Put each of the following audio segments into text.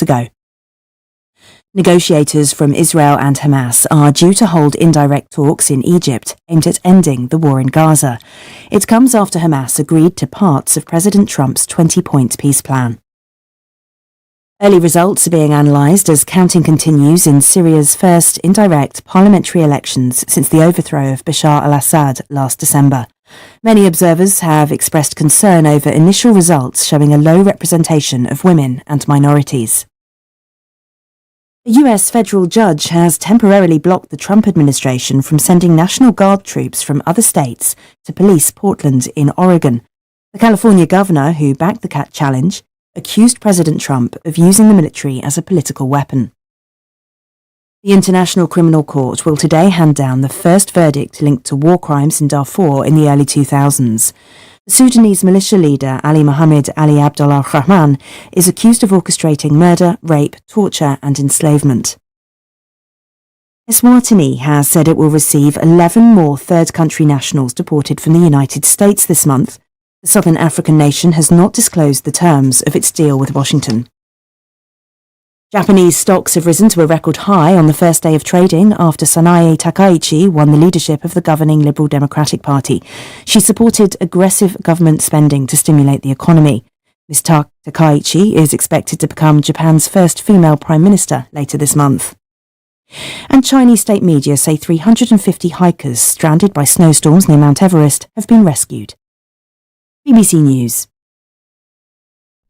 ago. Negotiators from Israel and Hamas are due to hold indirect talks in Egypt aimed at ending the war in Gaza. It comes after Hamas agreed to parts of President Trump's 20-point peace plan. Early results are being analysed as counting continues in Syria's first indirect parliamentary elections since the overthrow of Bashar al-Assad last December. Many observers have expressed concern over initial results showing a low representation of women and minorities. A US federal judge has temporarily blocked the Trump administration from sending National Guard troops from other states to police Portland in Oregon. The California governor, who backed the cat challenge, accused President Trump of using the military as a political weapon. The International Criminal Court will today hand down the first verdict linked to war crimes in Darfur in the early 2000s. The Sudanese militia leader Ali Mohammed Ali Abdullah Rahman is accused of orchestrating murder, rape, torture and enslavement. Eswatini has said it will receive 11 more third country nationals deported from the United States this month. The Southern African nation has not disclosed the terms of its deal with Washington. Japanese stocks have risen to a record high on the first day of trading after Sanae Takaichi won the leadership of the governing Liberal Democratic Party. She supported aggressive government spending to stimulate the economy. Ms. Takaichi is expected to become Japan's first female prime minister later this month. And Chinese state media say 350 hikers stranded by snowstorms near Mount Everest have been rescued. BBC News.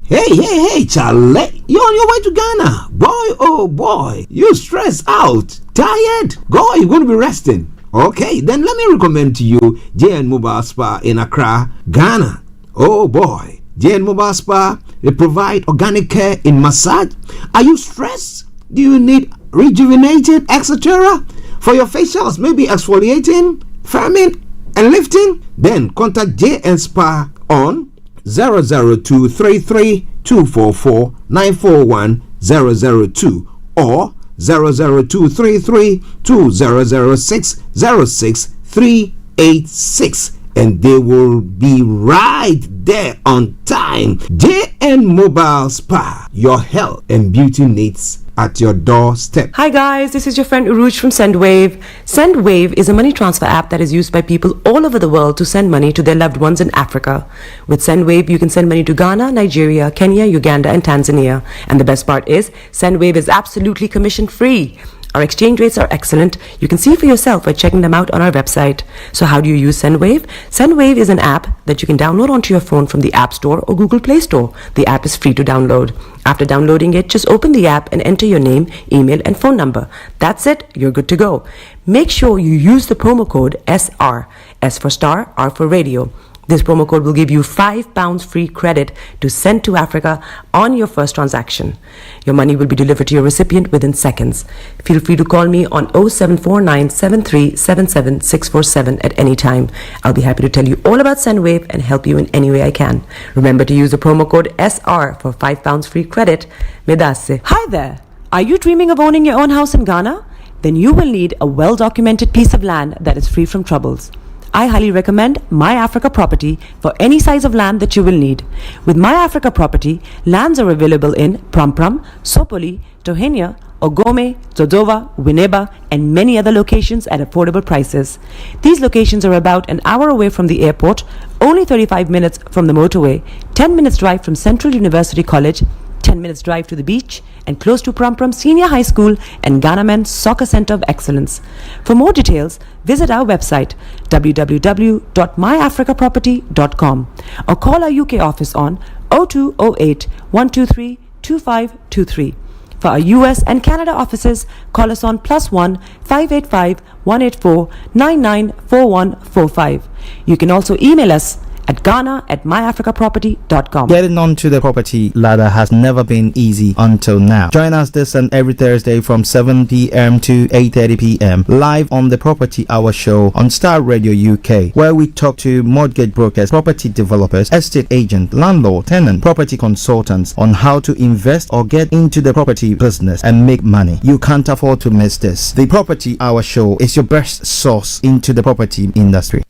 Hey, Charlie, you're on your way to Ghana. Boy, oh boy, you stressed out, tired. Go, you're going to be resting. Okay, then let me recommend to you JN Mobile Spa in Accra, Ghana. Oh boy, JN Mobile Spa, they provide organic care in massage. Are you stressed? Do you need rejuvenated, etc.? For your facials, maybe exfoliating, firming, and lifting? Then contact JN Spa on 00233 244 941 002 or 00233 2006 06386, and they will be right there on time. JN Mobile Spa, your health and beauty needs at your doorstep. Hi guys, this is your friend Uruj from SendWave. SendWave is a money transfer app that is used by people all over the world to send money to their loved ones in Africa. With SendWave, you can send money to Ghana, Nigeria, Kenya, Uganda, and Tanzania. And the best part is, SendWave is absolutely commission free. Our exchange rates are excellent. You can see for yourself by checking them out on our website. So how do you use SendWave? SendWave is an app that you can download onto your phone from the App Store or Google Play Store. The app is free to download. After downloading it, just open the app and enter your name, email, and phone number. That's it. You're good to go. Make sure you use the promo code SR. S for Star, R for Radio. This promo code will give you £5 free credit to send to Africa on your first transaction. Your money will be delivered to your recipient within seconds. Feel free to call me on 0749 7377 647 at any time. I'll be happy to tell you all about SendWave and help you in any way I can. Remember to use the promo code SR for £5 free credit. Medasse. Hi there. Are you dreaming of owning your own house in Ghana? Then you will need a well-documented piece of land that is free from troubles. I highly recommend My Africa Property for any size of land that you will need. With My Africa Property, lands are available in Prampram, Sopoli, Tohenia, Ogome, Dodova, Winneba, and many other locations at affordable prices. These locations are about an hour away from the airport, only 35 minutes from the motorway, 10 minutes drive from Central University College, 10 minutes drive to the beach, and close to Prampram Senior High School and Ghana Men's Soccer Center of Excellence. For more details, visit our website www.myafricaproperty.com or call our UK office on 0208 123 2523. For our US and Canada offices, call us on +1 585 184 994145. You can also email us at ghana@myafricaproperty.com. Getting onto the property ladder has never been easy until now. Join us this and every Thursday from 7 p.m. to 8:30 p.m. live on the Property Hour show on Starr Radio UK, where we talk to mortgage brokers, property developers, estate agents, landlord, tenant, property consultants on how to invest or get into the property business and make money. You can't afford to miss this. The Property Hour show is your best source into the property industry.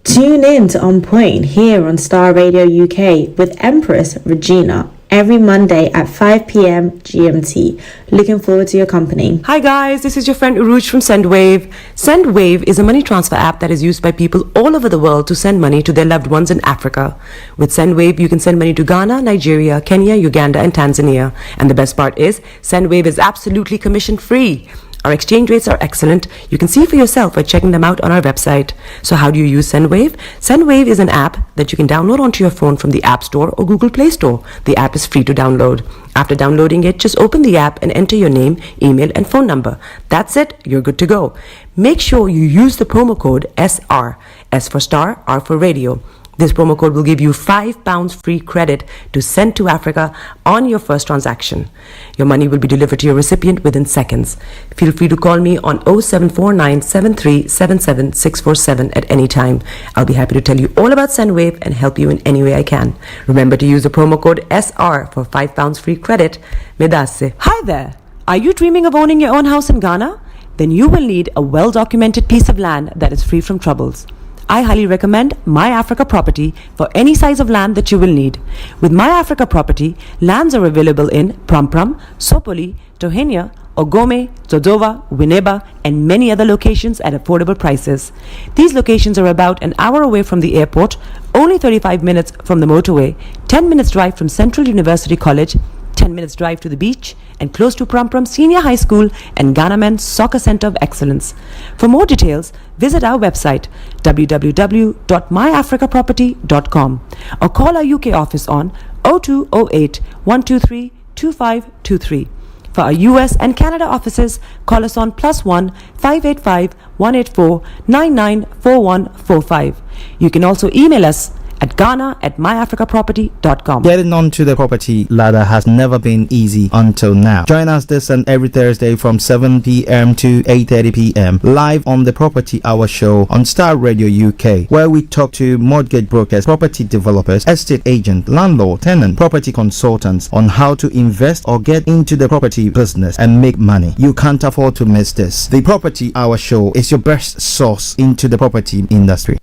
Tune in to On Point here on Starr Radio UK with Empress Regina. every Monday at 5 p.m. GMT. Looking forward to your company. Hi guys, this is your friend Uruj from SendWave. SendWave is a money transfer app that is used by people all over the world to send money to their loved ones in Africa. With SendWave, you can send money to Ghana, Nigeria, Kenya, Uganda, and Tanzania. And the best part is, SendWave is absolutely commission free. Our exchange rates are excellent. You can see for yourself by checking them out on our website. So how do you use SendWave? SendWave is an app that you can download onto your phone from the App Store or Google Play Store. The app is free to download. After downloading it, just open the app and enter your name, email, and phone number. That's it. You're good to go. Make sure you use the promo code SR. S for Starr, R for Radio. This promo code will give you £5 free credit to send to Africa on your first transaction. Your money will be delivered to your recipient within seconds. Feel free to call me on 0749 7377 647 at any time. I'll be happy to tell you all about SendWave and help you in any way I can. Remember to use the promo code SR for £5 free credit. Medasse. Hi there. Are you dreaming of owning your own house in Ghana? Then you will need a well-documented piece of land that is free from troubles. I highly recommend My Africa Property for any size of land that you will need. With My Africa Property, lands are available in Pram, Sopoli, Tohenia, Ogome, Dodova, Winneba, and many other locations at affordable prices. These locations are about an hour away from the airport, only 35 minutes from the motorway, 10 minutes drive from Central University College, 10 minutes drive to the beach, and close to Pram Senior High School and Ghana Men's Soccer Center of Excellence. For more details, visit our website www.myafricaproperty.com or call our UK office on 0208 123 2523. For our US and Canada offices, call us on +1 585 184 994145. You can also email us at ghana@myafricaproperty.com. Getting onto the property ladder has never been easy until now. Join us this and every Thursday from 7 p.m. to 8:30 p.m. live on the Property Hour show on Starr Radio UK, where we talk to mortgage brokers, property developers, estate agents, landlord, tenant, property consultants on how to invest or get into the property business and make money. You can't afford to miss this. The Property Hour show is your best source into the property industry.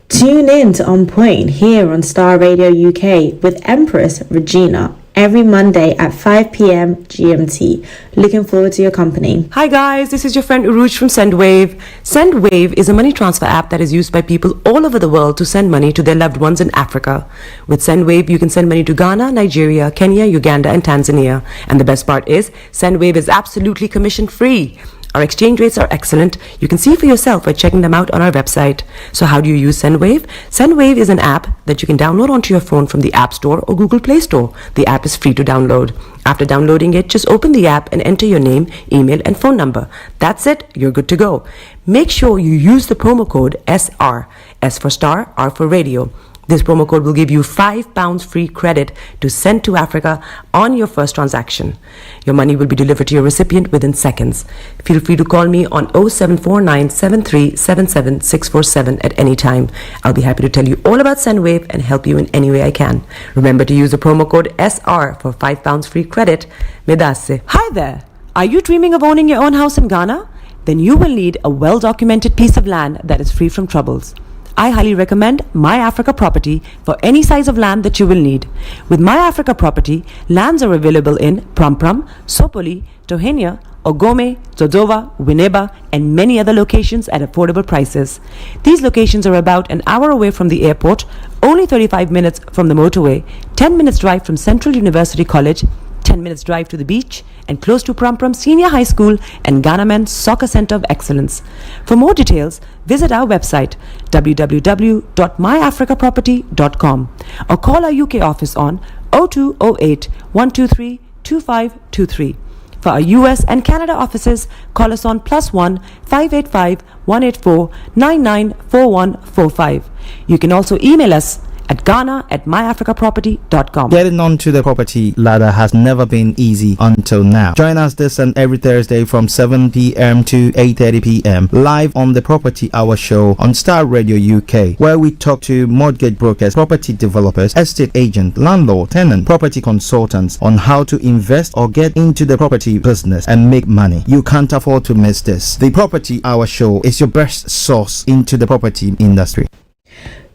Tune in to On Point here on Starr Radio UK with Empress Regina every Monday at 5 p.m. GMT. Looking forward to your company. Hi guys, this is your friend Uruj from SendWave. SendWave is a money transfer app that is used by people all over the world to send money to their loved ones in Africa. With SendWave, you can send money to Ghana, Nigeria, Kenya, Uganda, and Tanzania. And the best part is, SendWave is absolutely commission free. Our exchange rates are excellent. You can see for yourself by checking them out on our website. So how do you use SendWave? SendWave is an app that you can download onto your phone from the App Store or Google Play Store. The app is free to download. After downloading it, just open the app and enter your name, email, and phone number. That's it. You're good to go. Make sure you use the promo code SR. S for Starr, R for Radio. This promo code will give you £5 free credit to send to Africa on your first transaction. Your money will be delivered to your recipient within seconds. Feel free to call me on 0749 7377 647 at any time. I'll be happy to tell you all about SendWave and help you in any way I can. Remember to use the promo code SR for £5 free credit. Medasse. Hi there. Are you dreaming of owning your own house in Ghana? Then you will need a well-documented piece of land that is free from troubles. I highly recommend My Africa Property for any size of land that you will need. With My Africa Property, lands are available in Pram, Sopoli, Tohenia, Ogome, Dodova, Winneba, and many other locations at affordable prices. These locations are about an hour away from the airport, only 35 minutes from the motorway, 10 minutes drive from Central University College, 10 minutes drive to the beach, and close to Pram Senior High School and Ghana Men's Soccer Center of Excellence. For more details, visit our website www.myafricaproperty.com or call our UK office on 0208 123 2523. For our US and Canada offices, call us on +1 585 184 994145. You can also email us at ghana@myafricaproperty.com. Getting onto the property ladder has never been easy until now. Join us this and every Thursday from 7 p.m. to 8:30 p.m. live on the Property Hour show on Starr Radio UK, where we talk to mortgage brokers, property developers, estate agents, landlord, tenant, property consultants on how to invest or get into the property business and make money. You can't afford to miss this. The Property Hour show is your best source into the property industry.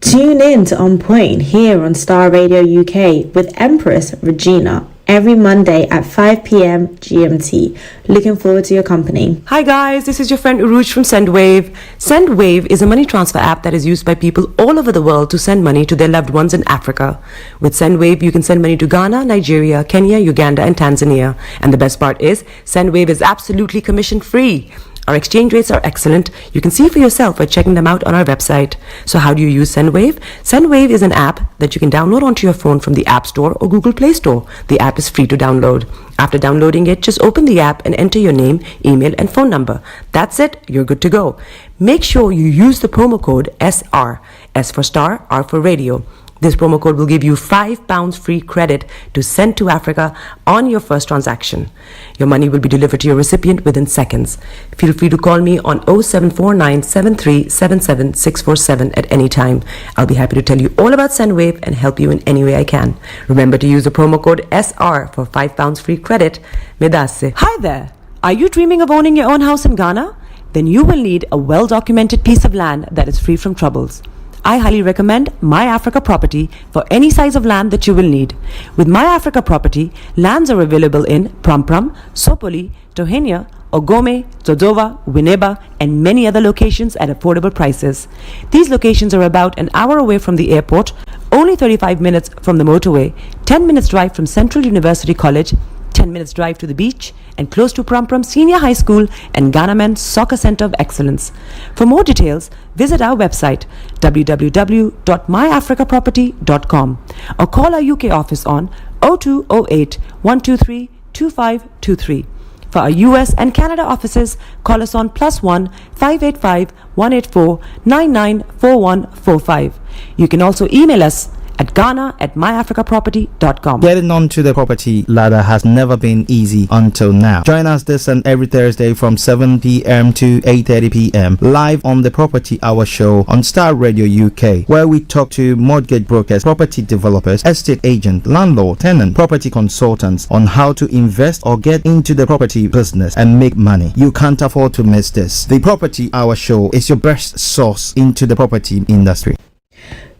Tune in to On Point here on Star Radio UK with Empress Regina every Monday at 5 p.m. GMT. Looking forward to your company. Hi guys, this is your friend Uruj from SendWave. SendWave is a money transfer app that is used by people all over the world to send money to their loved ones in Africa. With SendWave, you can send money to Ghana, Nigeria, Kenya, Uganda, and Tanzania. And the best part is, SendWave is absolutely commission free. Our exchange rates are excellent. You can see for yourself by checking them out on our website. So how do you use SendWave? SendWave is an app that you can download onto your phone from the App Store or Google Play Store. The app is free to download. After downloading it, just open the app and enter your name, email, and phone number. That's it. You're good to go. Make sure you use the promo code SR. S for Star, R for Radio. This promo code will give you £5 free credit to send to Africa on your first transaction. Your money will be delivered to your recipient within seconds. Feel free to call me on 0749 7377 647 at any time. I'll be happy to tell you all about SendWave and help you in any way I can. Remember to use the promo code SR for £5 free credit. Medasse. Hi there. Are you dreaming of owning your own house in Ghana? Then you will need a well-documented piece of land that is free from troubles. I highly recommend My Africa Property for any size of land that you will need. With My Africa Property, lands are available in Prampram, Sopoli, Tohenia, Ogome, Dodova, Winneba, and many other locations at affordable prices. These locations are about an hour away from the airport, only 35 minutes from the motorway, 10 minutes drive from Central University College, 10 minutes drive to the beach, and close to Prampram Senior High School and Ghana Men's Soccer Center of Excellence. For more details, visit our website www.myafricaproperty.com or call our UK office on 0208 123 2523. For our US and Canada offices, call us on +1 585 184 994145. You can also email us at ghana@myafricaproperty.com. Getting onto the property ladder has never been easy until now. Join us this and every Thursday from 7 p.m. to 8:30 p.m. live on the Property Hour show on Star Radio UK, where we talk to mortgage brokers, property developers, estate agent, landlord, tenant, property consultants on how to invest or get into the property business and make money. You can't afford to miss this. The Property Hour show is your best source into the property industry.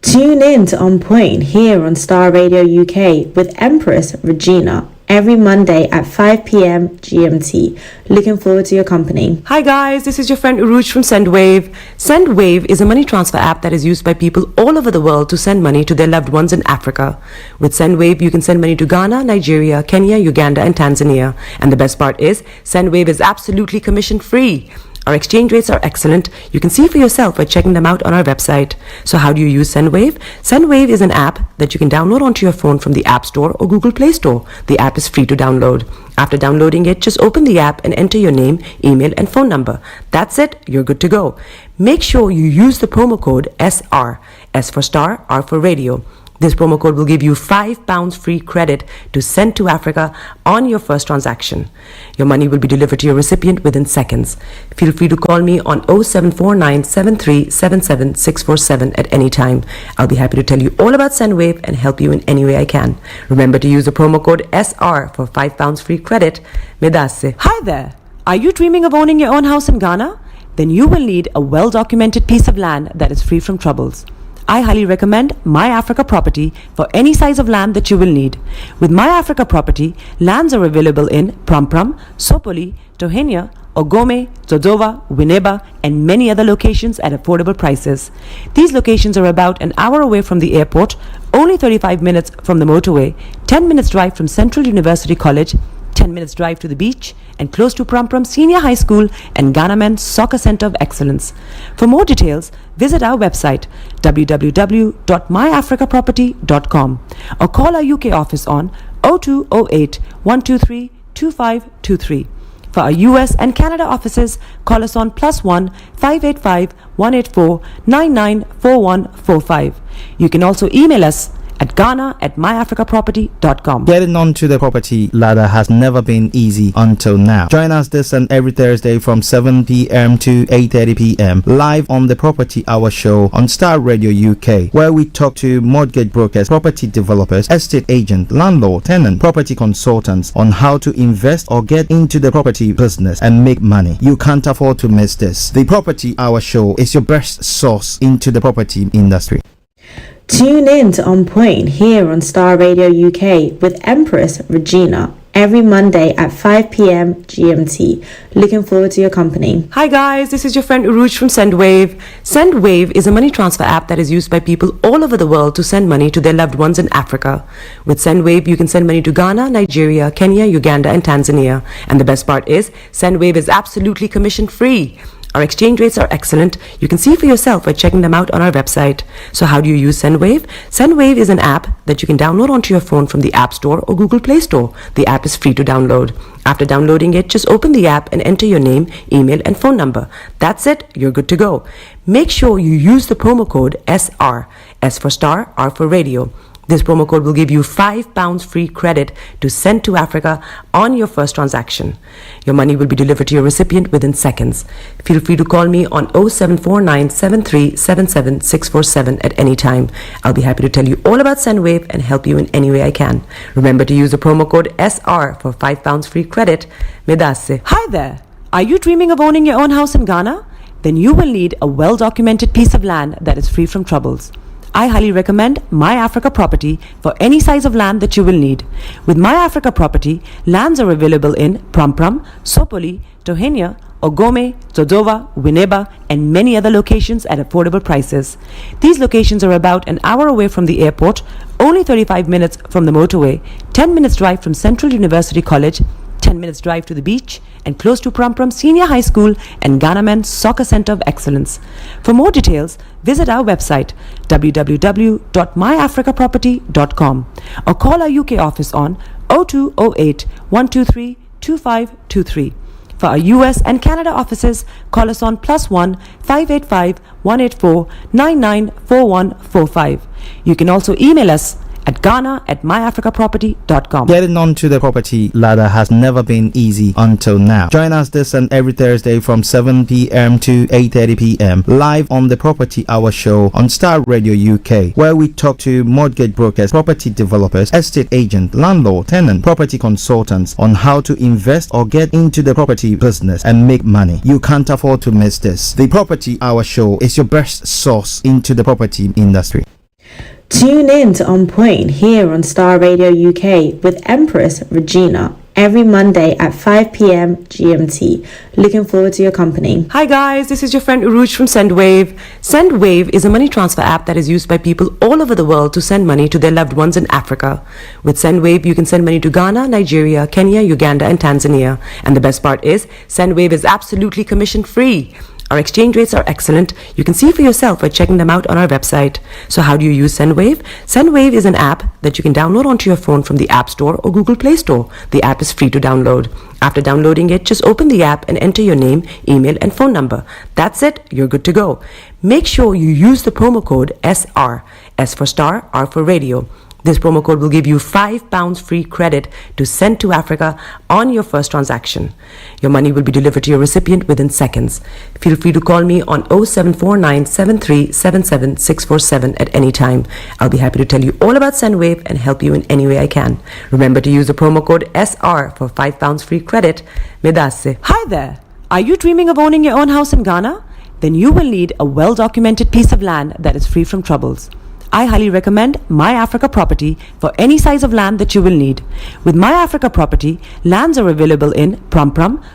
Tune in to On Point here on Star Radio UK with Empress Regina every Monday at 5 p.m. GMT. Looking forward to your company. Hi guys, this is your friend Uruj from SendWave. SendWave is a money transfer app that is used by people all over the world to send money to their loved ones in Africa. With SendWave, you can send money to Ghana, Nigeria, Kenya, Uganda, and Tanzania. And the best part is, SendWave is absolutely commission free. Our exchange rates are excellent. You can see for yourself by checking them out on our website. So how do you use SendWave? SendWave is an app that you can download onto your phone from the App Store or Google Play Store. The app is free to download. After downloading it, just open the app and enter your name, email, and phone number. That's it. You're good to go. Make sure you use the promo code SR. S for Star, R for Radio. This promo code will give you £5 free credit to send to Africa on your first transaction. Your money will be delivered to your recipient within seconds. Feel free to call me on 0749 7377 647 at any time. I'll be happy to tell you all about SendWave and help you in any way I can. Remember to use the promo code SR for £5 free credit. Medasse. Hi there. Are you dreaming of owning your own house in Ghana? Then you will need a well-documented piece of land that is free from troubles. I highly recommend My Africa Property for any size of land that you will need. With My Africa Property, lands are available in Prampram, Sopoli, Tohenia, Ogome, Dodova, Winneba, and many other locations at affordable prices. These locations are about an hour away from the airport, only 35 minutes from the motorway, 10 minutes drive from Central University College, 10 minutes drive to the beach, and close to Prampram Senior High School and Ghana Men's Soccer Center of Excellence. For more details, visit our website www.myafricaproperty.com or call our UK office on 0208 123 2523. For our US and Canada offices, call us on +1 585 184 994145. You can also email us at ghana@myafricaproperty.com. Getting onto the property ladder has never been easy until now. Join us this and every Thursday from 7 p.m. to 8:30 p.m. live on the Property Hour show on Star Radio UK, where we talk to mortgage brokers, property developers, estate agent, landlord, tenant, property consultants on how to invest or get into the property business and make money. You can't afford to miss this. The Property Hour show is your best source into the property industry. Tune in to On Point here on Star Radio UK with Empress Regina every Monday at 5 p.m. GMT. Looking forward to your company. Hi guys, this is your friend Uruj from SendWave. SendWave is a money transfer app that is used by people all over the world to send money to their loved ones in Africa. With SendWave, you can send money to Ghana, Nigeria, Kenya, Uganda, and Tanzania. And the best part is, SendWave is absolutely commission free. Our exchange rates are excellent. You can see for yourself by checking them out on our website. So how do you use SendWave? SendWave is an app that you can download onto your phone from the App Store or Google Play Store. The app is free to download. After downloading it, just open the app and enter your name, email, and phone number. That's it. You're good to go. Make sure you use the promo code SR. S for Star, R for Radio. This promo code will give you £5 free credit to send to Africa on your first transaction. Your money will be delivered to your recipient within seconds. Feel free to call me on 0749 7377 647 at any time. I'll be happy to tell you all about SendWave and help you in any way I can. Remember to use the promo code SR for £5 free credit. Medasse. Hi there. Are you dreaming of owning your own house in Ghana? Then you will need a well-documented piece of land that is free from troubles. I highly recommend My Africa Property for any size of land that you will need. With My Africa Property, lands are available in Pram, Sopoli, Tohenia, Ogome, Dodova, Winneba, and many other locations at affordable prices. These locations are about an hour away from the airport, only 35 minutes from the motorway, 10 minutes drive from Central University College, 10 minutes drive to the beach, and close to Pram Senior High School and Ghana Men's Soccer Center of Excellence. For more details, visit our website www.myafricaproperty.com or call our UK office on 0208 123 2523. For our US and Canada offices, call us on +1 585 184 994145. You can also email us at ghana@myafricaproperty.com. Getting onto the property ladder has never been easy until now. Join us this and every Thursday from 7 p.m. to 8:30 p.m. live on the Property Hour show on Star Radio UK, where we talk to mortgage brokers, property developers, estate agents, landlord, tenant, property consultants on how to invest or get into the property business and make money. You can't afford to miss this. The Property Hour show is your best source into the property industry. Tune in to On Point here on Star Radio UK with Empress Regina every Monday at 5 p.m. GMT. Looking forward to your company. Hi guys, this is your friend Uruj from SendWave. SendWave is a money transfer app that is used by people all over the world to send money to their loved ones in Africa. With SendWave, you can send money to Ghana, Nigeria, Kenya, Uganda, and Tanzania. And the best part is, SendWave is absolutely commission free. Our exchange rates are excellent. You can see for yourself by checking them out on our website. So how do you use SendWave? SendWave is an app that you can download onto your phone from the App Store or Google Play Store. The app is free to download. After downloading it, just open the app and enter your name, email, and phone number. That's it. You're good to go. Make sure you use the promo code SR. S for Star, R for Radio. This promo code will give you £5 free credit to send to Africa on your first transaction. Your money will be delivered to your recipient within seconds. Feel free to call me on 0749 7377 647 at any time. I'll be happy to tell you all about SendWave and help you in any way I can. Remember to use the promo code SR for £5 free credit. Medasse. Hi there. Are you dreaming of owning your own house in Ghana? Then you will need a well-documented piece of land that is free from troubles. I highly recommend My Africa Property for any size of land that you will need. With My Africa Property, lands are available in Pram,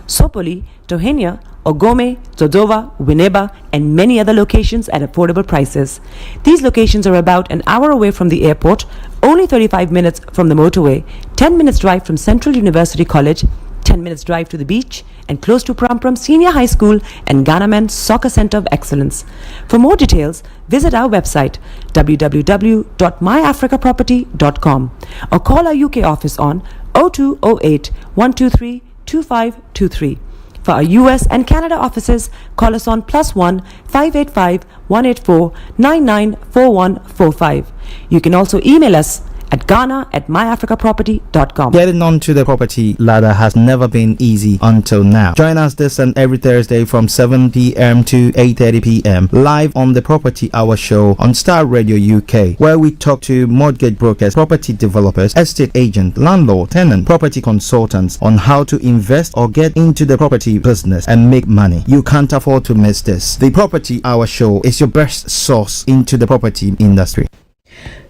Sopoli, Tohenia, Ogome, Dodova, Winneba, and many other locations at affordable prices. These locations are about an hour away from the airport, only 35 minutes from the motorway, 10 minutes drive from Central University College, 10 minutes drive to the beach, and close to Pram Senior High School and Ghana Men's Soccer Center of Excellence. For more details, visit our website www.myafricaproperty.com or call our UK office on 0208 123 2523. For our US and Canada offices, call us on +1 585 184 994145. You can also email us at ghana@myafricaproperty.com. Getting onto the property ladder has never been easy until now. Join us this and every Thursday from 7 p.m. to 8:30 p.m. live on the Property Hour Show on Starr Radio UK, where we talk to mortgage brokers, property developers, estate agents, landlord, tenant, property consultants on how to invest or get into the property business and make money. You can't afford to miss this. The Property Hour Show is your best source into the property industry.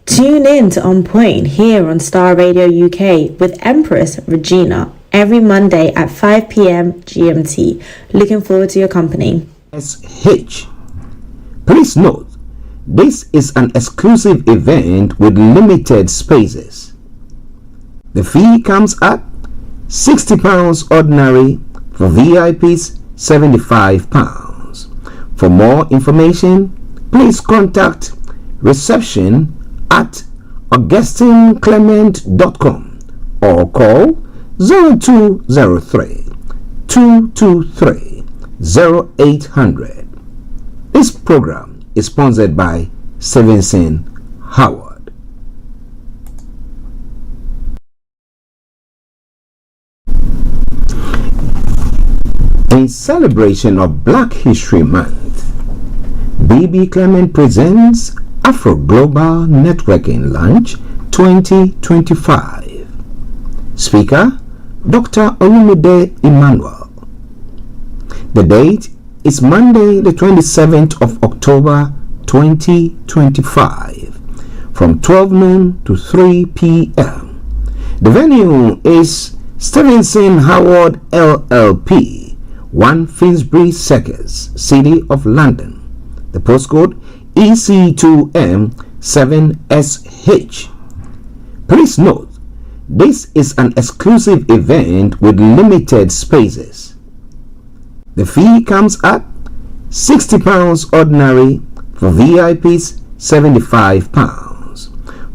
Tune in to On Point here on Starr Radio UK with Empress Regina every Monday at 5 p.m. GMT. Looking forward to your company. SH. Please note, this is an exclusive event with limited spaces. The fee comes at £60 ordinary, for VIPs £75. For more information, please contact reception at augustinclement.com or call 0203 223 0800. This program is sponsored by Stevenson Howard. In celebration of Black History Month, BB Clement presents Afro Global Networking Lunch 2025. Speaker, Dr. Olumide Emmanuel. The date is Monday, the 27th of October 2025, from 12 noon to 3 p.m. The venue is Stevenson Howard LLP, 1 Finsbury Circus, City of London. The postcode EC2M7SH. Please note, this is an exclusive event with limited spaces. The fee comes at £60 ordinary, for VIPs £75.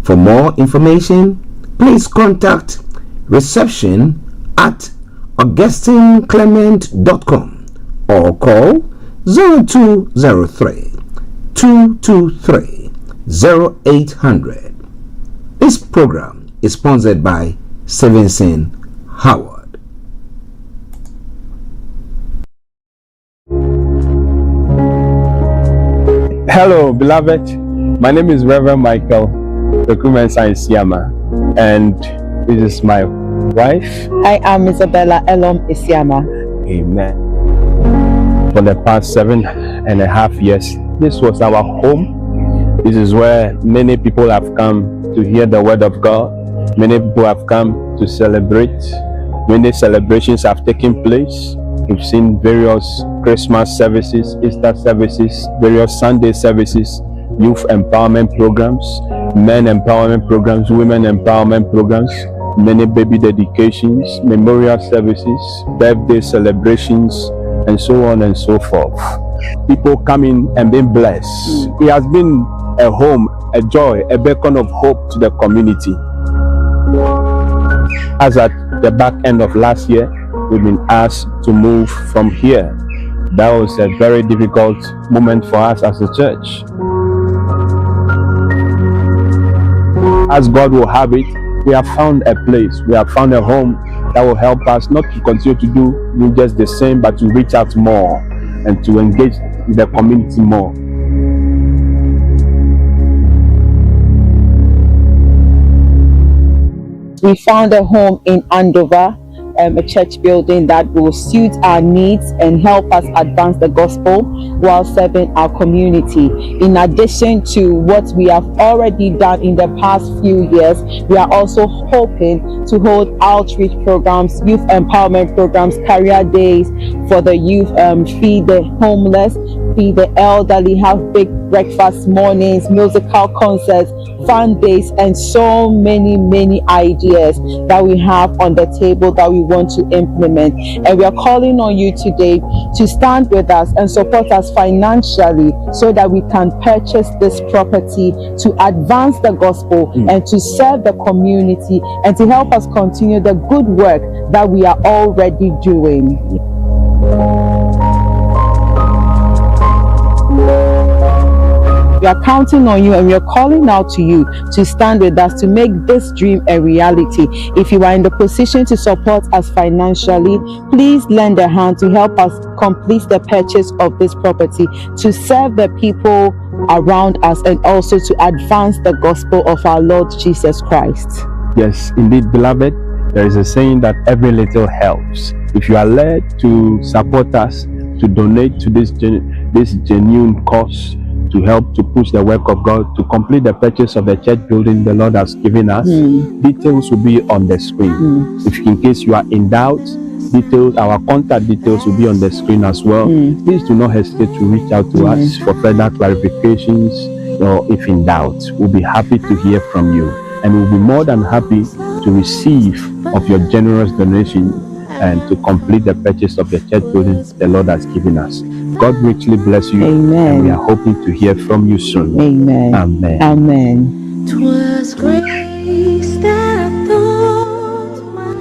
For more information, please contact reception at augustinclement.com or call 0203 223 0800. This program is sponsored by Stevenson Howard. Hello, beloved. My name is Reverend Michael, Recruitment Science Yama, and this is my wife. I am Isabella Elom Isiama. Amen. For the past 7.5 years, this was our home. This is where many people have come to hear the word of God. Many people have come to celebrate. Many celebrations have taken place. We've seen various Christmas services, Easter services, various Sunday services, youth empowerment programs, men empowerment programs, women empowerment programs, many baby dedications, memorial services, birthday celebrations, and so on and so forth. People coming and being blessed. It has been a home, a joy, a beacon of hope to the community. As at the back end of last year, we've been asked to move from here. That was a very difficult moment for us as a church. As God will have it, we have found a place, we have found a home that will help us not to continue to do just the same, but to reach out more and to engage with the community more. We found a home in Andover, a church building that will suit our needs and help us advance the gospel while serving our community. In addition to what we have already done in the past few years, we are also hoping to hold outreach programs, youth empowerment programs, career days for the youth, feed the homeless, feed the elderly, have big breakfast mornings, musical concerts, fun days, and so many ideas that we have on the table that we want to implement. And we are calling on you today to stand with us and support us financially so that we can purchase this property to advance the gospel and to serve the community and to help us continue the good work that we are already doing. We are counting on you and we are calling out to you to stand with us to make this dream a reality. If you are in the position to support us financially, please lend a hand to help us complete the purchase of this property, to serve the people around us, and also to advance the gospel of our Lord Jesus Christ. Yes, indeed, beloved, there is a saying that every little helps. If you are led to support us, to donate to this genuine cause, to help to push the work of God, to complete the purchase of the church building the Lord has given us, details will be on the screen. If in case you are in doubt, details, our contact details will be on the screen as well. Please do not hesitate to reach out to us for further clarifications, or if in doubt. We'll be happy to hear from you, and we'll be more than happy to receive of your generous donation and to complete the purchase of the church building the Lord has given us. God richly bless you. Amen. And we are hoping to hear from you soon. Amen. Amen. Amen. 'Twas grace that thought my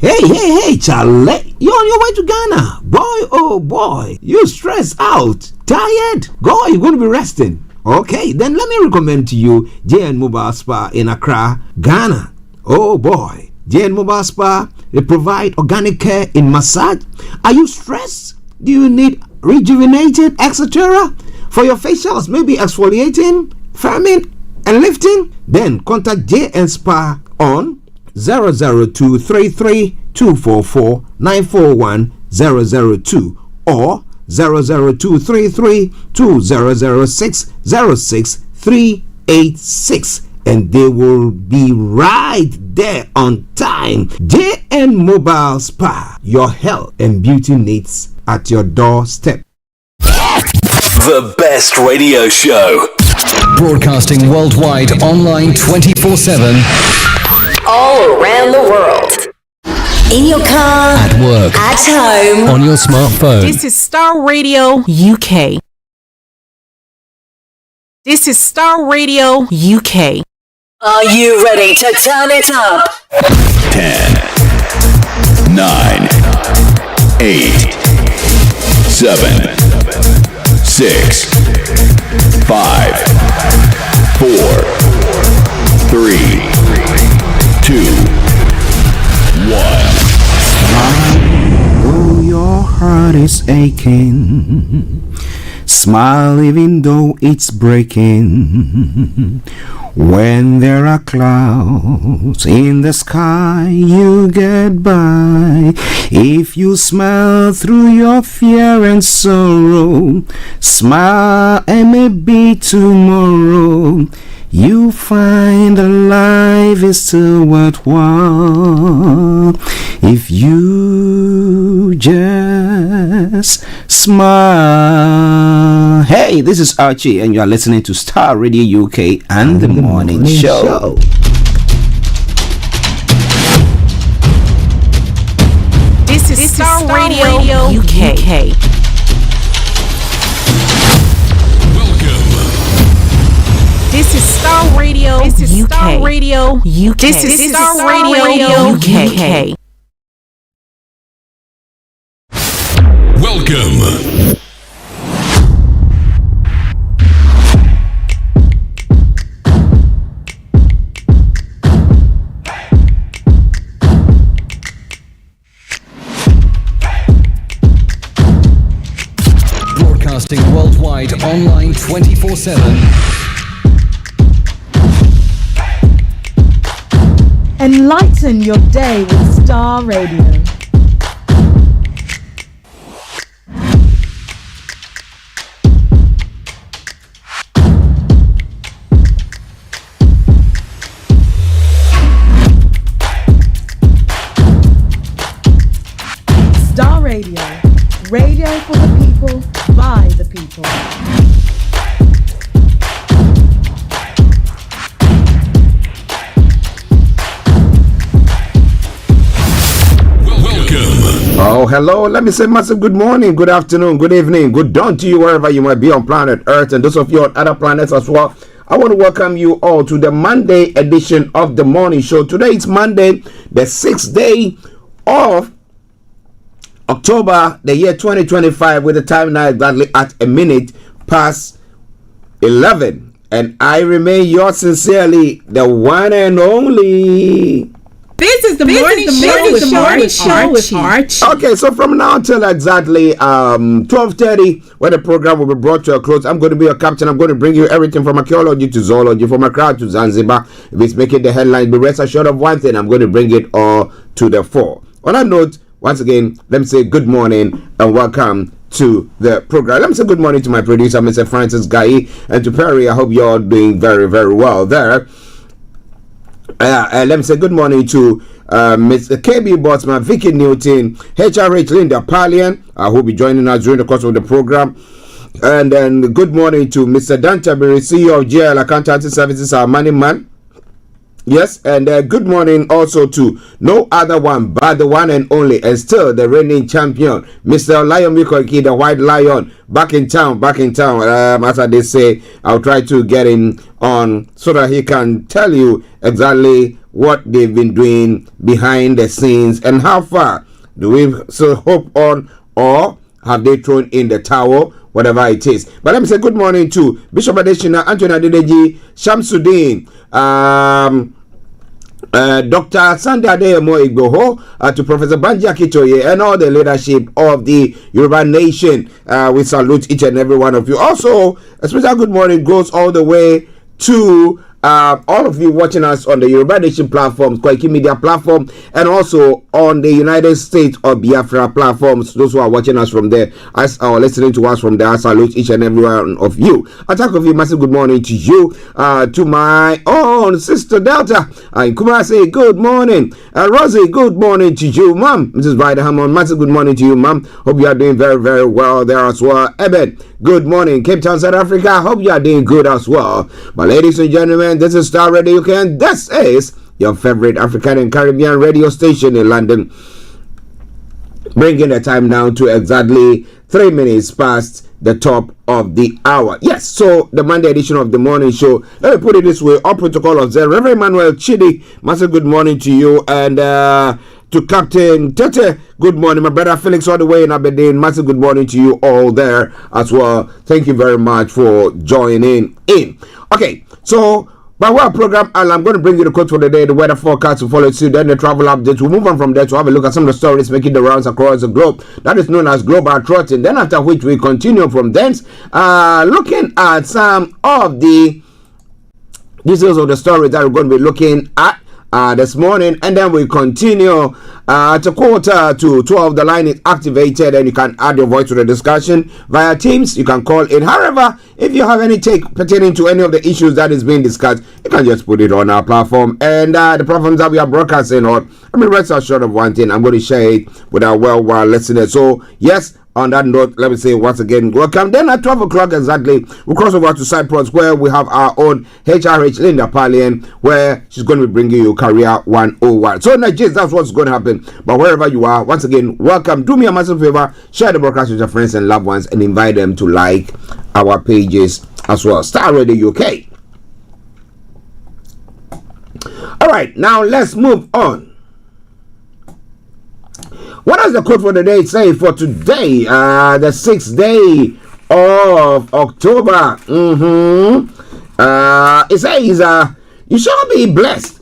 Hey, Charlie, you're on your way to Ghana. Boy, oh boy, you stressed out, tired. God, you're going to be resting. Okay, then let me recommend to you JN Mobile Spa in Accra, Ghana. Oh boy, JN Mobile Spa, they provide organic care in massage. Are you stressed? Do you need rejuvenated, etc.? For your facials, maybe exfoliating, firming, and lifting? Then contact JN Spa on 00233244941 or 00233200606 and they will be right there on time. JN Mobile Spa, your health and beauty needs at your doorstep. The best radio show. Broadcasting worldwide, online 24/7. All around the world. In your car, At work, at home, on your smartphone. This is Starr Radio UK. This is Starr Radio UK. Are you ready to turn it up? 10, 9, 8, 7, 6, 5, 4, 3, 2, 1. Oh, your heart is aching. Smile even though it's breaking. When there are clouds in the sky, you get by. If you smile through your fear and sorrow, smile and maybe tomorrow you find that life is still worthwhile if you just smile. Hey, this is Archie and you are listening to Starr Radio UK and the Morning Show. This is Starr Radio UK. This is Starr Radio. This is Starr Radio UK. This is Starr Radio UK. Welcome. Broadcasting worldwide, online 24/7. Enlighten your day with Starr Radio. Starr Radio. Radio for the people, by the people. Welcome. Oh, hello. Let me say massive good morning, good afternoon, good evening, good dawn to you wherever you might be on planet Earth and those of you on other planets as well. I want to welcome you all to the Monday edition of the morning show. Today is Monday, the 6th day of October, the year 2025, with the time now exactly at a minute past 11. And I remain yours sincerely, the one and only. This is the morning show with Archie. Okay, so from now until exactly 12:30, when the program will be brought to a close, I'm going to be your captain. I'm going to bring you everything from archaeology to zoology, from Accra to Zanzibar. If it's making the headlines, but rest assured of one thing, I'm going to bring it all to the fore. On that note, once again, let me say good morning and welcome to the program. Let me say good morning to my producer, Mr. Francis Guy, and to Perry. I hope you're all doing very, very well there. Let me say good morning to Mr. KB Botsman, Vicky Newton, HRH Linda Pallien, who will be joining us during the course of the program. And then good morning to Mr. Dante Berry, CEO of GL Accountancy Services, our money man. Yes, and good morning also to no other one but the one and only, and still the reigning champion, Mr. Lion Mikoki, the White Lion, back in town. As I say, I'll try to get him on so that he can tell you exactly what they've been doing behind the scenes and how far do we still hope on, or have they thrown in the towel, whatever it is. But let me say good morning to Bishop Adeshina, Anthony Adedeji, Shamsuddin, Dr. Sunday Adeyemo Igboho, to Professor Banji Akitoye, and all the leadership of the Yoruba Nation. We salute each and every one of you. Also, a special good morning goes all the way to all of you watching us on the Yoruba Nation platforms, Kwaiki Media platform, and also on the United States of Biafra platforms. Those who are watching us from there, or listening to us from there, I salute each and every one of you. I talk of you, massive good morning to you, to my own sister Delta, and Kumasi, good morning, Rosie, good morning to you, Mom. Mrs. Ryder Hammond, massive good morning to you, Mom. Hope you are doing very, very well there as well. Eben, good morning, Cape Town, South Africa. Hope you are doing good as well. But ladies and gentlemen, this is Starr Radio UK, and this is your favorite African and Caribbean radio station in London, bringing the time down to exactly 3 minutes past the top of the hour. Yes, so the Monday edition of the morning show, let me put it this way, all protocol of Zen, Reverend Emmanuel Chidi, massive good morning to you, and to Captain Tete, good morning. My brother Felix all the way in Aberdeen, massive good morning to you all there as well. Thank you very much for joining in. Okay, so by way of program, I'm going to bring you the quote for the day, the weather forecast to follow suit, then the travel updates. We'll move on from there to have a look at some of the stories making the rounds across the globe. That is known as Global Trotting. Then after which we continue from thence, looking at some of the details of the stories that we're going to be looking at this morning, and then we continue at a quarter to 12. The line is activated and you can add your voice to the discussion via Teams. You can call in. However, if you have any take pertaining to any of the issues that is being discussed, you can just put it on our platform, and the platforms that we are broadcasting on. I mean, rest assured of one thing, I'm going to share it with our well listeners. So yes, on that note, let me say once again, welcome. Then at 12 o'clock exactly, we'll cross over to Cyprus, where we have our own HRH Linda Pallien, where she's going to be bringing you Career 101. So, Nigeria, that's what's going to happen. But wherever you are, once again, welcome. Do me a massive favor, share the broadcast with your friends and loved ones, and invite them to like our pages as well. Starr Radio UK. All right, now let's move on. What does the quote for the day say for today, the 6th day of October? It says, you shall be blessed,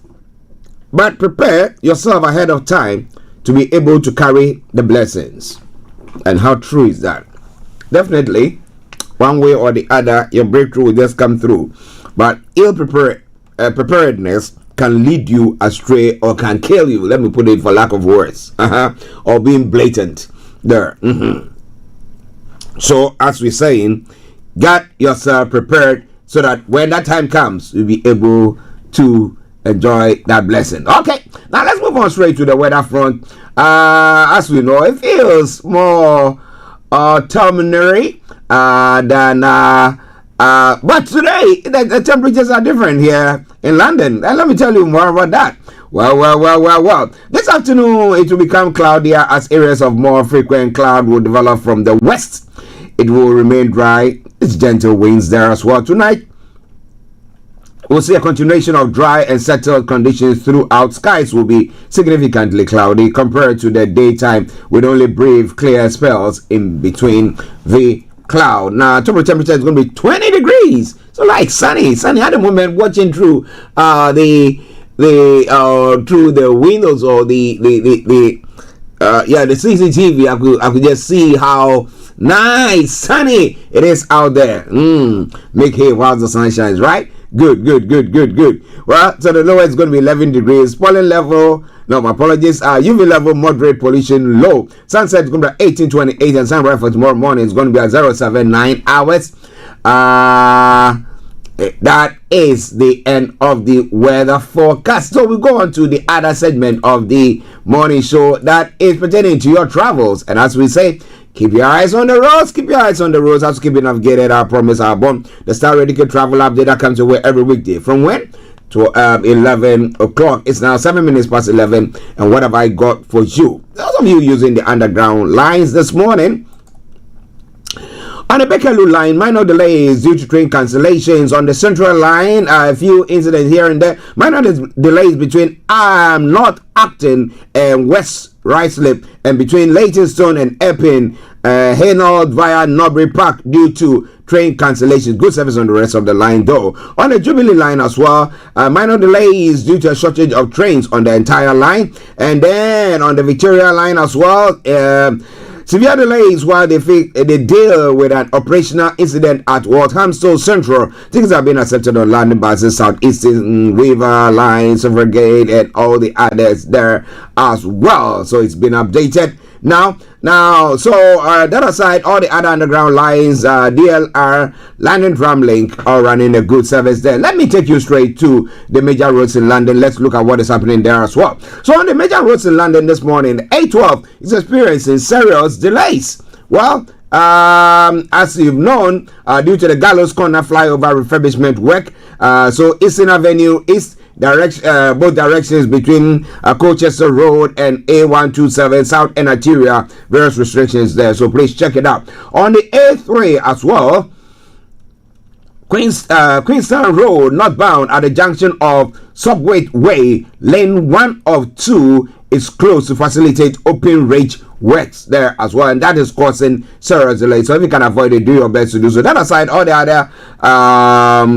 but prepare yourself ahead of time to be able to carry the blessings. And how true is that? Definitely, one way or the other, your breakthrough will just come through. But ill preparedness can lead you astray or can kill you. Let me put it for lack of words. Or being blatant there. So, as we're saying, get yourself prepared so that when that time comes, you'll be able to enjoy that blessing. Okay, now let's move on straight to the weather front. As we know, it feels more autumnary than but today the temperatures are different here in London, and let me tell you more about that. Well. This afternoon, it will become cloudier as areas of more frequent cloud will develop from the west. It will remain dry. It's gentle winds there as well. Tonight, we'll see a continuation of dry and settled conditions throughout. Skies will be significantly cloudy compared to the daytime, with only brief clear spells in between the cloud. Now, temperature is going to be 20 degrees. So, like sunny at the moment, watching through through the windows or the CCTV. I could just see how nice sunny it is out there. Make hay while the sun shines, right? Good. Well, so the lowest is going to be 11 degrees. Pollen level, no, my apologies. UV level, moderate pollution, low. Sunset is going to be 18:28, and sunrise for tomorrow morning is going to be at 079 hours. That is the end of the weather forecast. So we go on to the other segment of the morning show that is pertaining to your travels. And as we say, keep your eyes on the roads. Keep your eyes on the roads. As to keep it navigated, I promise our bomb. The Starr Radio Travel Update that comes your way every weekday. From when? To 11 o'clock. It's now 7 minutes past 11. And what have I got for you? Those of you using the underground lines this morning, on the Bekerloo line, minor delays due to train cancellations. On the Central line, a few incidents here and there. Minor delays between North Acton and West Ruislip, and between Leytonstone and Epping, Hainault via Norbury Park due to train cancellations. Good service on the rest of the line though. On the Jubilee line as well, minor delays due to a shortage of trains on the entire line. And then on the Victoria line as well, severe delays while they deal with an operational incident at Walthamstow Central. Things have been accepted on landing buses, Southeastern, Weaver Line, Silvergate, and all the others there as well. So it's been updated now. So that aside, all the other underground lines, DLR, London Tramlink, are running a good service there. Let me take you straight to the major roads in London. Let's look at what is happening there as well. So on the major roads in London this morning, A12 is experiencing serious delays. Well, as you've known, due to the Gallows Corner flyover refurbishment work, so Eastern Avenue East both directions between Colchester Road and A127 South and Arteria, various restrictions there, so please check it out. On the A3 as well, Queenstown Road northbound at the junction of Subway Way, lane 1 of 2 is closed to facilitate open range works there as well, and that is causing serious delays. So if you can avoid it, do your best to do so. That aside, all the other A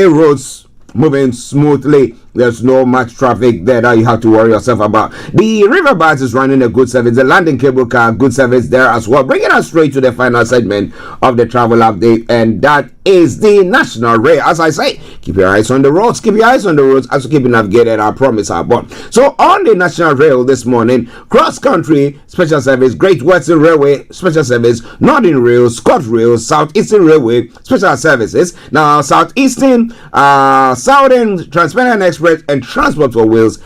roads moving smoothly. There's no much traffic there that you have to worry yourself about. The Riverbus is running a good service. The London Cable Car, good service there as well. Bringing us straight to the final segment of the travel update, and that is the National Rail. As I say, keep your eyes on the roads. Keep your eyes on the roads as you keep it navigated. I promise our bond. So on the National Rail this morning, cross country special service, Great Western Railway special service, Northern Rail, ScotRail, Southeastern Railway special services. Now Southeastern, Southern Transparent Express, and Transport for Wales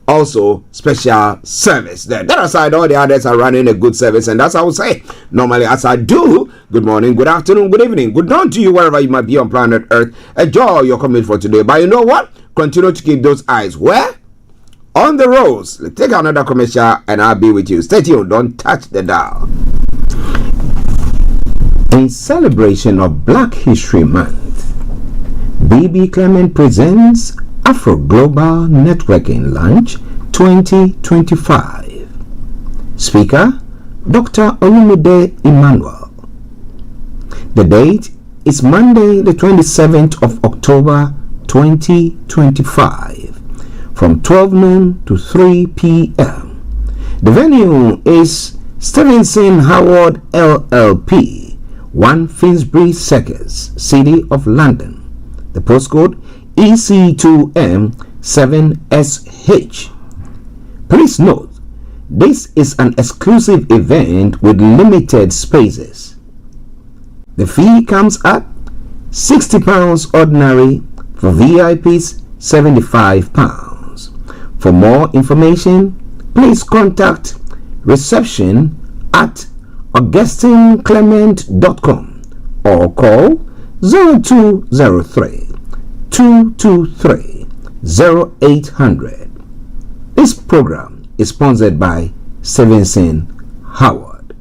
also special service there. That aside, all the others are running a good service, and that's how I would say normally as I do. Good morning, good afternoon, good evening, good dawn to you wherever you might be on planet Earth. Enjoy your commute for today, but you know what, continue to keep those eyes where? On the roads. Let's take another commercial and I'll be with you. Stay tuned, don't touch the dial. In celebration of Black History Month, BB Clement presents Afro Global Networking Lunch 2025. Speaker, Dr. Olumide Emmanuel. The date is Monday, the 27th of October 2025, from 12 noon to 3 p.m. The venue is Stevenson Howard LLP, 1 Finsbury Circus, City of London. The postcode EC2M7SH. Please note, this is an exclusive event with limited spaces. The fee comes at £60 ordinary, for VIPs £75. For more information, please contact reception at augustineclement.com or call 0203 223 0800. This program is sponsored by Stevenson Howard.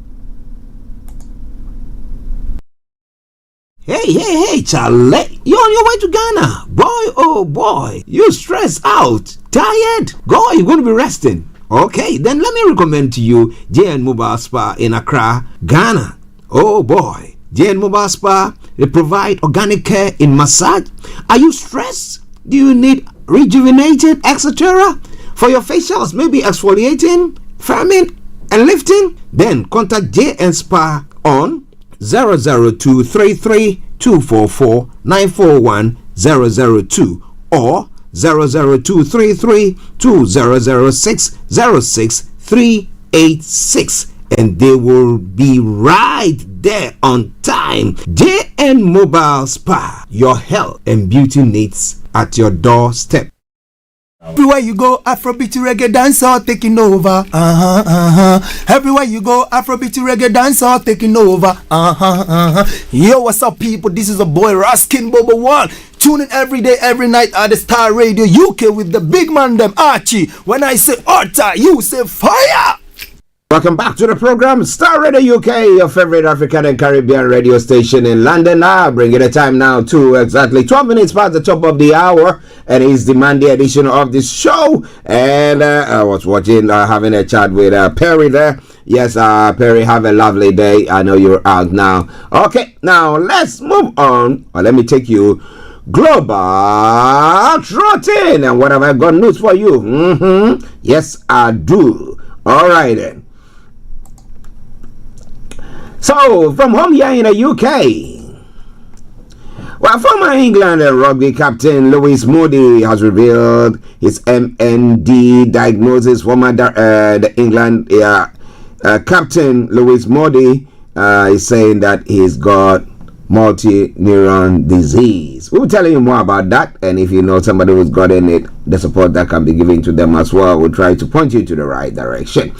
Hey, Charlie, you're on your way to Ghana. Boy, oh boy, you stressed out, tired? Go, you're going to be resting. Okay, then let me recommend to you JN Mobile Spa in Accra, Ghana. Oh boy, JN Mobile Spa, they provide organic care in massage. Are you stressed? Do you need rejuvenated, etc.? For your facials, maybe exfoliating, firming, and lifting? Then contact JN Spa on 00233244941 002 or 00233200606 and they will be right there on time. JN Mobile Spa, your health and beauty needs at your doorstep. Everywhere you go, Afrobeat reggae dancehall taking over. Everywhere you go, Afrobeat reggae dancehall taking over. Yo, what's up, people? This is a boy Raskin Bobo One. Tune in every day, every night at the Star Radio UK with the big man them Archie. When I say Orta, you say fire. Welcome back to the program, Star Radio UK, your favorite African and Caribbean radio station in London. Now, bringing the time now to exactly 12 minutes past the top of the hour, and it's the Monday edition of this show. And I was watching, having a chat with Perry there. Yes, Perry, have a lovely day. I know you're out now. Okay, now let's move on. Let me take you global trotting. And what have I got news for you? Yes, I do. All right then. So, from home here in the UK, well, former England rugby captain Lewis Moody has revealed his MND diagnosis. Former the England captain Lewis Moody is saying that he's got multi-neuron disease. We'll tell you more about that, and if you know somebody who's gotten it, the support that can be given to them as well, we'll try to point you to the right direction.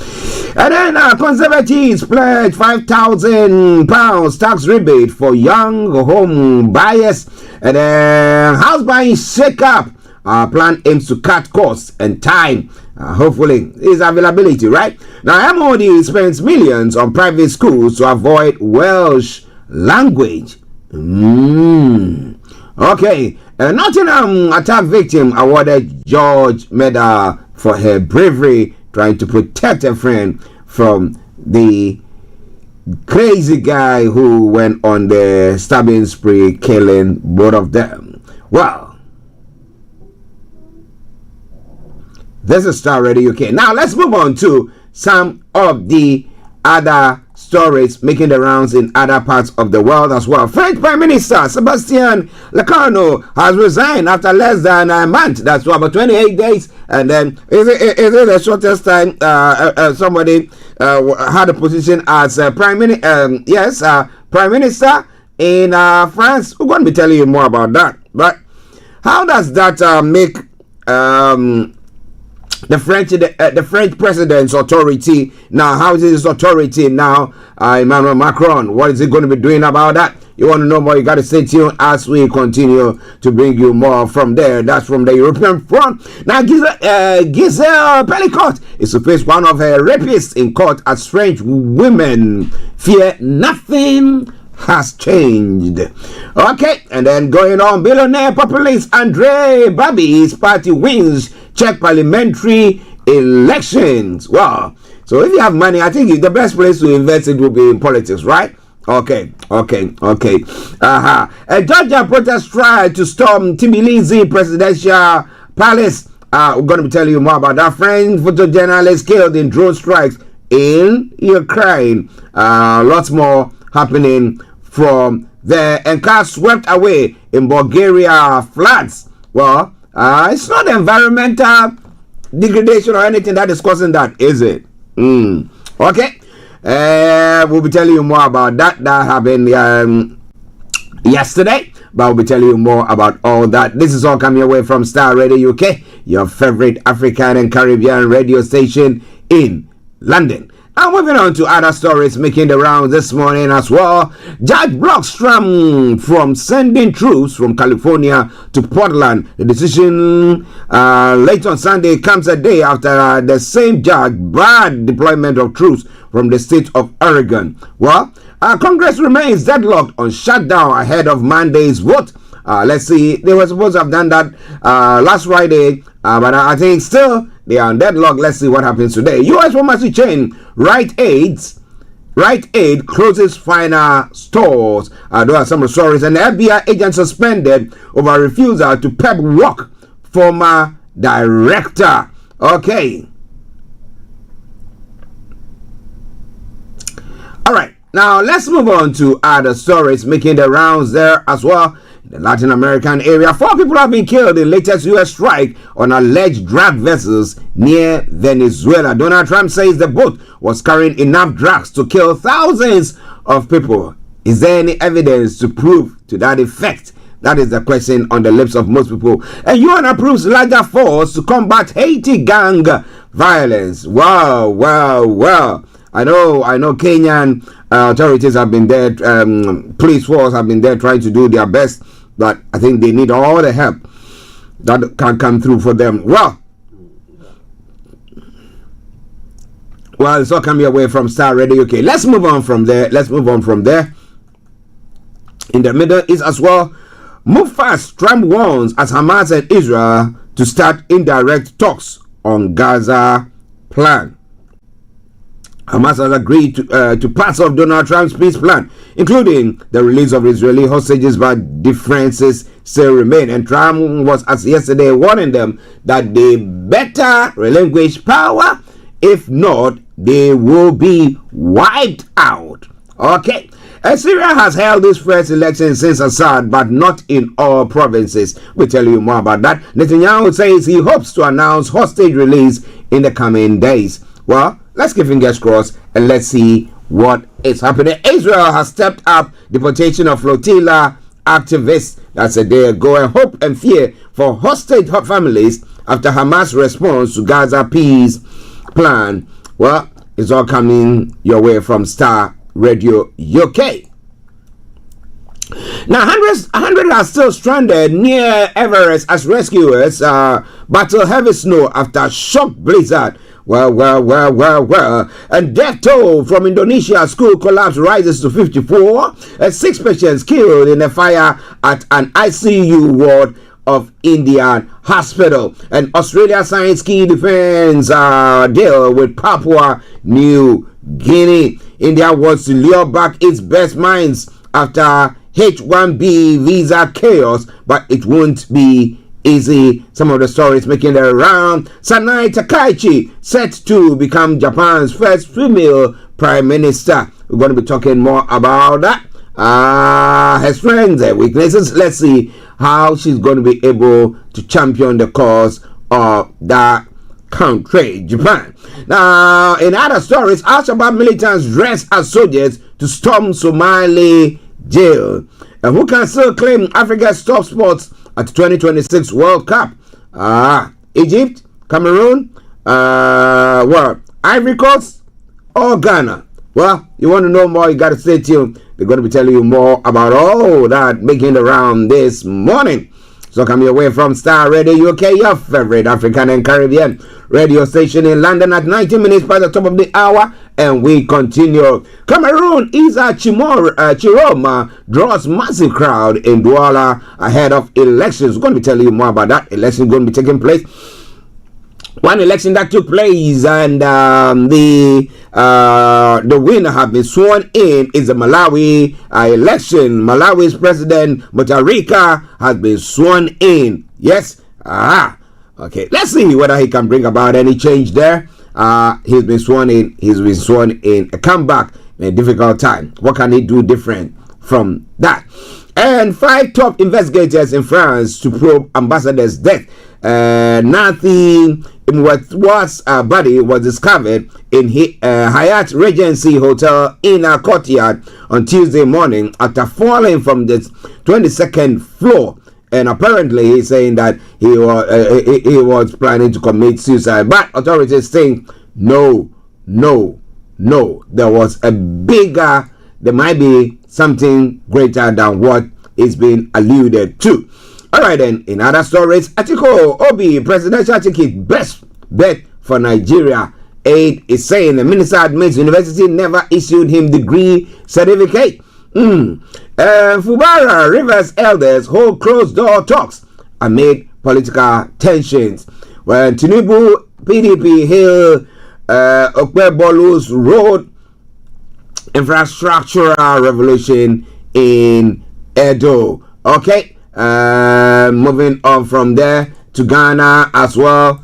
And then Conservatives pledge £5,000 tax rebate for young home buyers. And then house buying shake-up plan aims to cut costs and time. Hopefully, is availability, right? Now, MOD spends millions on private schools to avoid Welsh language. Okay, Nottingham attack victim awarded George Medal for her bravery trying to protect a friend from the crazy guy who went on the stabbing spree, killing both of them. Well, this is Star Radio UK. Now let's move on to some of the other stories making the rounds in other parts of the world as well. French Prime Minister Sébastien Lecornu has resigned after less than a month. That's about 28 days. And then is it the shortest time somebody had a position as Prime Minister? Prime Minister in France. We're going to be telling you more about that. But how does that make the French president's authority now? How is his authority now? Emmanuel Macron, what is he going to be doing about that? You want to know more, you got to stay tuned as we continue to bring you more from there. That's from the European front. Now Giselle Pelicot is to face one of her rapists in court as French women fear nothing has changed. Okay, and then going on, billionaire populist Andre Babi's party wins Czech parliamentary elections. Wow. So if you have money, I think the best place to invest it will be in politics, right? Okay. A Georgia protest tried to storm Tbilisi presidential palace. We're going to be telling you more about that. French photojournalist killed in drone strikes in Ukraine. Lots more happening from there. And cars swept away in Bulgaria floods. Well, it's not environmental degradation or anything that is causing that, is it? Okay. We'll be telling you more about that. That happened yesterday. But we'll be telling you more about all that. This is all coming away from Star Radio UK, your favorite African and Caribbean radio station in London. And moving on to other stories making the rounds this morning as well. Judge blocks Trump from sending troops from California to Portland. The decision late on Sunday comes a day after the same judge barred deployment of troops from the state of Oregon. Well, Congress remains deadlocked on shutdown ahead of Monday's vote. Let's see, they were supposed to have done that last Friday, but I think still they are on deadlock. Let's see what happens today. U.S. pharmacy chain Rite Aid closes final stores. There are some stories, and the FBI agent suspended over refusal to pep walk former director. Okay. All right. Now let's move on to other stories making the rounds there as well. In the Latin American area, 4 people have been killed in latest U.S. strike on alleged drug vessels near Venezuela. Donald Trump says the boat was carrying enough drugs to kill thousands of people. Is there any evidence to prove to that effect? That is the question on the lips of most people. And UN approves larger force to combat Haiti gang violence. Wow. I know Kenyan authorities have been there, police force have been there trying to do their best, but I think they need all the help that can come through for them. Well, it's all coming away from Starr Radio UK. Let's move on from there. In the Middle East as well, move fast, Trump warns as Hamas and Israel to start indirect talks on Gaza plan. Hamas has agreed to pass off Donald Trump's peace plan, including the release of Israeli hostages, but differences still remain. And Trump was, as yesterday, warning them that they better relinquish power. If not, they will be wiped out. Okay. And Syria has held its first election since Assad, but not in all provinces. We'll tell you more about that. Netanyahu says he hopes to announce hostage release in the coming days. Well, let's keep fingers crossed and let's see what is happening. Israel has stepped up deportation of flotilla activists. That's a day ago. And hope and fear for hostage families after Hamas response to Gaza peace plan. Well, it's all coming your way from Starr Radio UK. Now, 100 are still stranded near Everest as rescuers battle heavy snow after shock blizzard. Well. And death toll from Indonesia school collapse rises to 54. And 6 patients killed in a fire at an ICU ward of Indian hospital. And Australia signs key defense deal with Papua New Guinea. India wants to lure back its best minds after H-1B visa chaos, but it won't be easy. Some of the stories making their round. Sanai Takaichi set to become Japan's first female prime minister. We're going to be talking more about that. Her strengths and weaknesses. Let's see how she's going to be able to champion the cause of that country, Japan. Now, in other stories, Al-Shabaab militants dress as soldiers to storm Somali jail. And who can still claim Africa's top spots at the 2026 World Cup? Egypt, Cameroon, Ivory Coast, or Ghana? Well, you want to know more, you got to stay tuned. They're going to be telling you more about all that making the round this morning. So come your way from Starr Radio UK, your favorite African and Caribbean radio station in London at 19 minutes by the top of the hour. And we continue. Cameroon Isa Chiroma draws massive crowd in Douala ahead of elections. We're going to be telling you more about that. Election going to be taking place. One election that took place, and the winner have been sworn in is the Malawi election. Malawi's president Mutharika has been sworn in. Yes. Okay. Let's see whether he can bring about any change there. He's been sworn in. He's been sworn in. A comeback in a difficult time. What can he do different from that? And 5 top investigators in France to probe ambassador's death. Nothing in Watts' body was discovered in Hyatt Regency Hotel in a courtyard on Tuesday morning after falling from the 22nd floor. And apparently he's saying that he was planning to commit suicide. But authorities think no No, there might be something greater than what is being alluded to. All right, then, in other stories, Atiko Obi, presidential ticket, best bet for Nigeria. Aide is saying the minister admits university never issued him degree certificate. Fubara Rivers elders hold closed door talks amid political tensions. When Tinubu PDP hail Okpebolu's road infrastructural revolution in Edo. Okay, moving on from there to Ghana as well.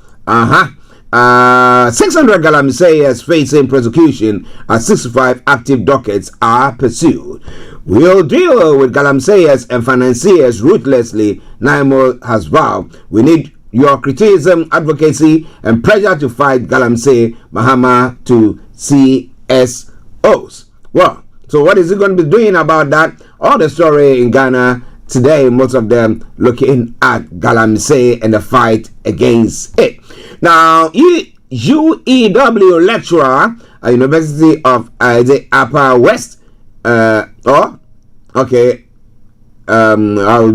600 Galamseyers facing prosecution as 65 active dockets are pursued. We'll deal with Galamseyers and financiers ruthlessly, Naimo has vowed. We need your criticism, advocacy, and pressure to fight Galamsey Mahama to CSOs. Well, so what is he going to be doing about that? All the story in Ghana today, most of them looking at Galamsey and the fight against it. Now, UEW lecturer at University of the Upper West. I'll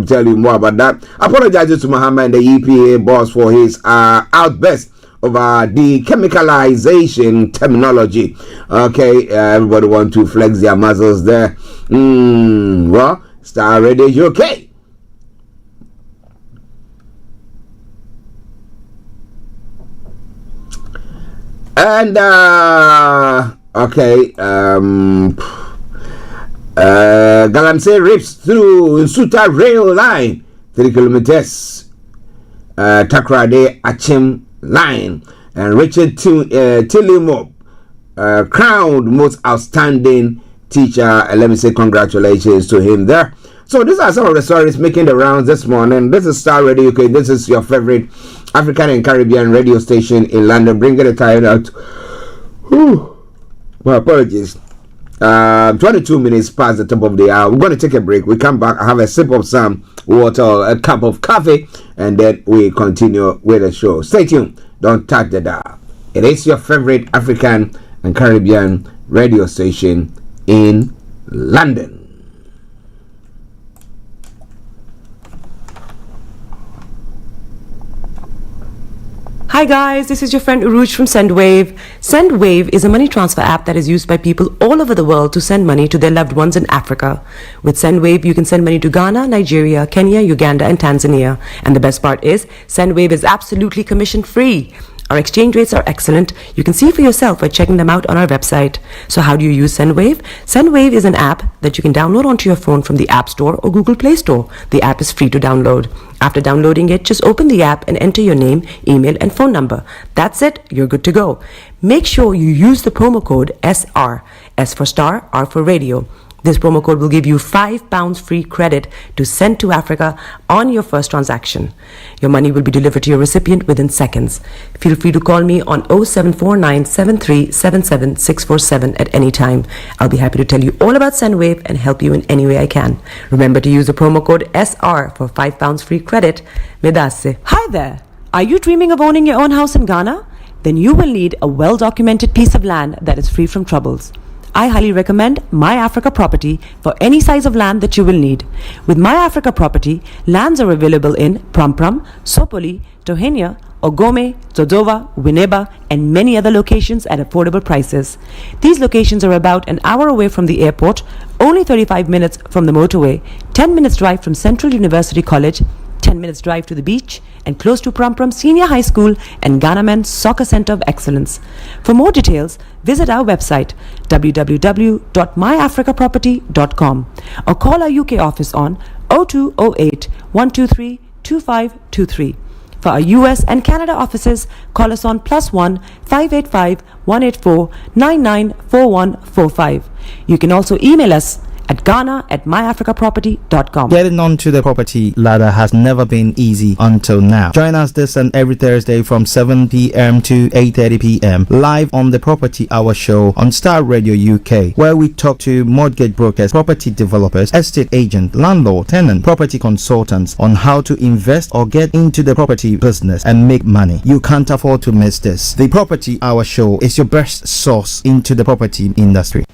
tell you more about that. Apologizes to Muhammad and the EPA boss for his outburst over dechemicalization terminology. Okay, everybody want to flex their muscles there. Well, Starr Radio UK. And Galamsey rips through Nsuta rail line 3 kilometers. Takrade Achim line, and Richard Tilimob crowned most outstanding teacher. Let me say congratulations to him there. So these are some of the stories making the rounds this morning. This is Starr Radio UK. This is your favorite African and Caribbean radio station in London. Bringing the time out. My apologies. 22 minutes past the top of the hour. We're going to take a break. We come back. I have a sip of some water, a cup of coffee, and then we continue with the show. Stay tuned. Don't touch the dial. It is your favorite African and Caribbean radio station in London. Hi guys, this is your friend Uruj from SendWave. SendWave is a money transfer app that is used by people all over the world to send money to their loved ones in Africa. With SendWave, you can send money to Ghana, Nigeria, Kenya, Uganda, and Tanzania. And the best part is, SendWave is absolutely commission-free. Our exchange rates are excellent. You can see for yourself by checking them out on our website. So how do you use SendWave? SendWave is an app that you can download onto your phone from the App Store or Google Play Store. The app is free to download. After downloading it, just open the app and enter your name, email, and phone number. That's it. You're good to go. Make sure you use the promo code SR. S for Starr, R for Radio. This promo code will give you £5 free credit to send to Africa on your first transaction. Your money will be delivered to your recipient within seconds. Feel free to call me on 0749 7377 647 at any time. I'll be happy to tell you all about SendWave and help you in any way I can. Remember to use the promo code SR for £5 free credit. Medasse. Hi there. Are you dreaming of owning your own house in Ghana? Then you will need a well-documented piece of land that is free from troubles. I highly recommend My Africa Property for any size of land that you will need. With My Africa Property, lands are available in Prampram, Sopoli, Tohenia, Ogome, Dodova, Winneba, and many other locations at affordable prices. These locations are about an hour away from the airport, only 35 minutes from the motorway, 10 minutes drive from Central University College, 10 minutes drive to the beach, and close to Prampram Senior High School and Ghana Men's Soccer Center of Excellence. For more details, visit our website www.myafricaproperty.com or call our UK office on 0208 123 2523. For our US and Canada offices, call us on +1 585 184 994145. You can also email us at ghana@myafricaproperty.com. Getting onto the property ladder has never been easy until now. Join us this and every Thursday from 7 p.m. to 8:30 p.m. live on the Property Hour Show on Starr Radio UK, where we talk to mortgage brokers, property developers, estate agents, landlord, tenant, property consultants on how to invest or get into the property business and make money. You can't afford to miss this. The Property Hour Show is your best source into the property industry.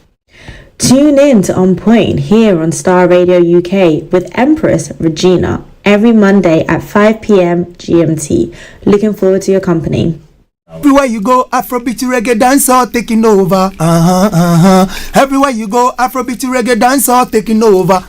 Tune in to On Point here on Starr Radio UK with Empress Regina every Monday at 5 p.m. GMT. Looking forward to your company. Everywhere you go, Afrobeat reggae dancehall taking over. Everywhere you go, Afrobeat reggae dancehall taking over.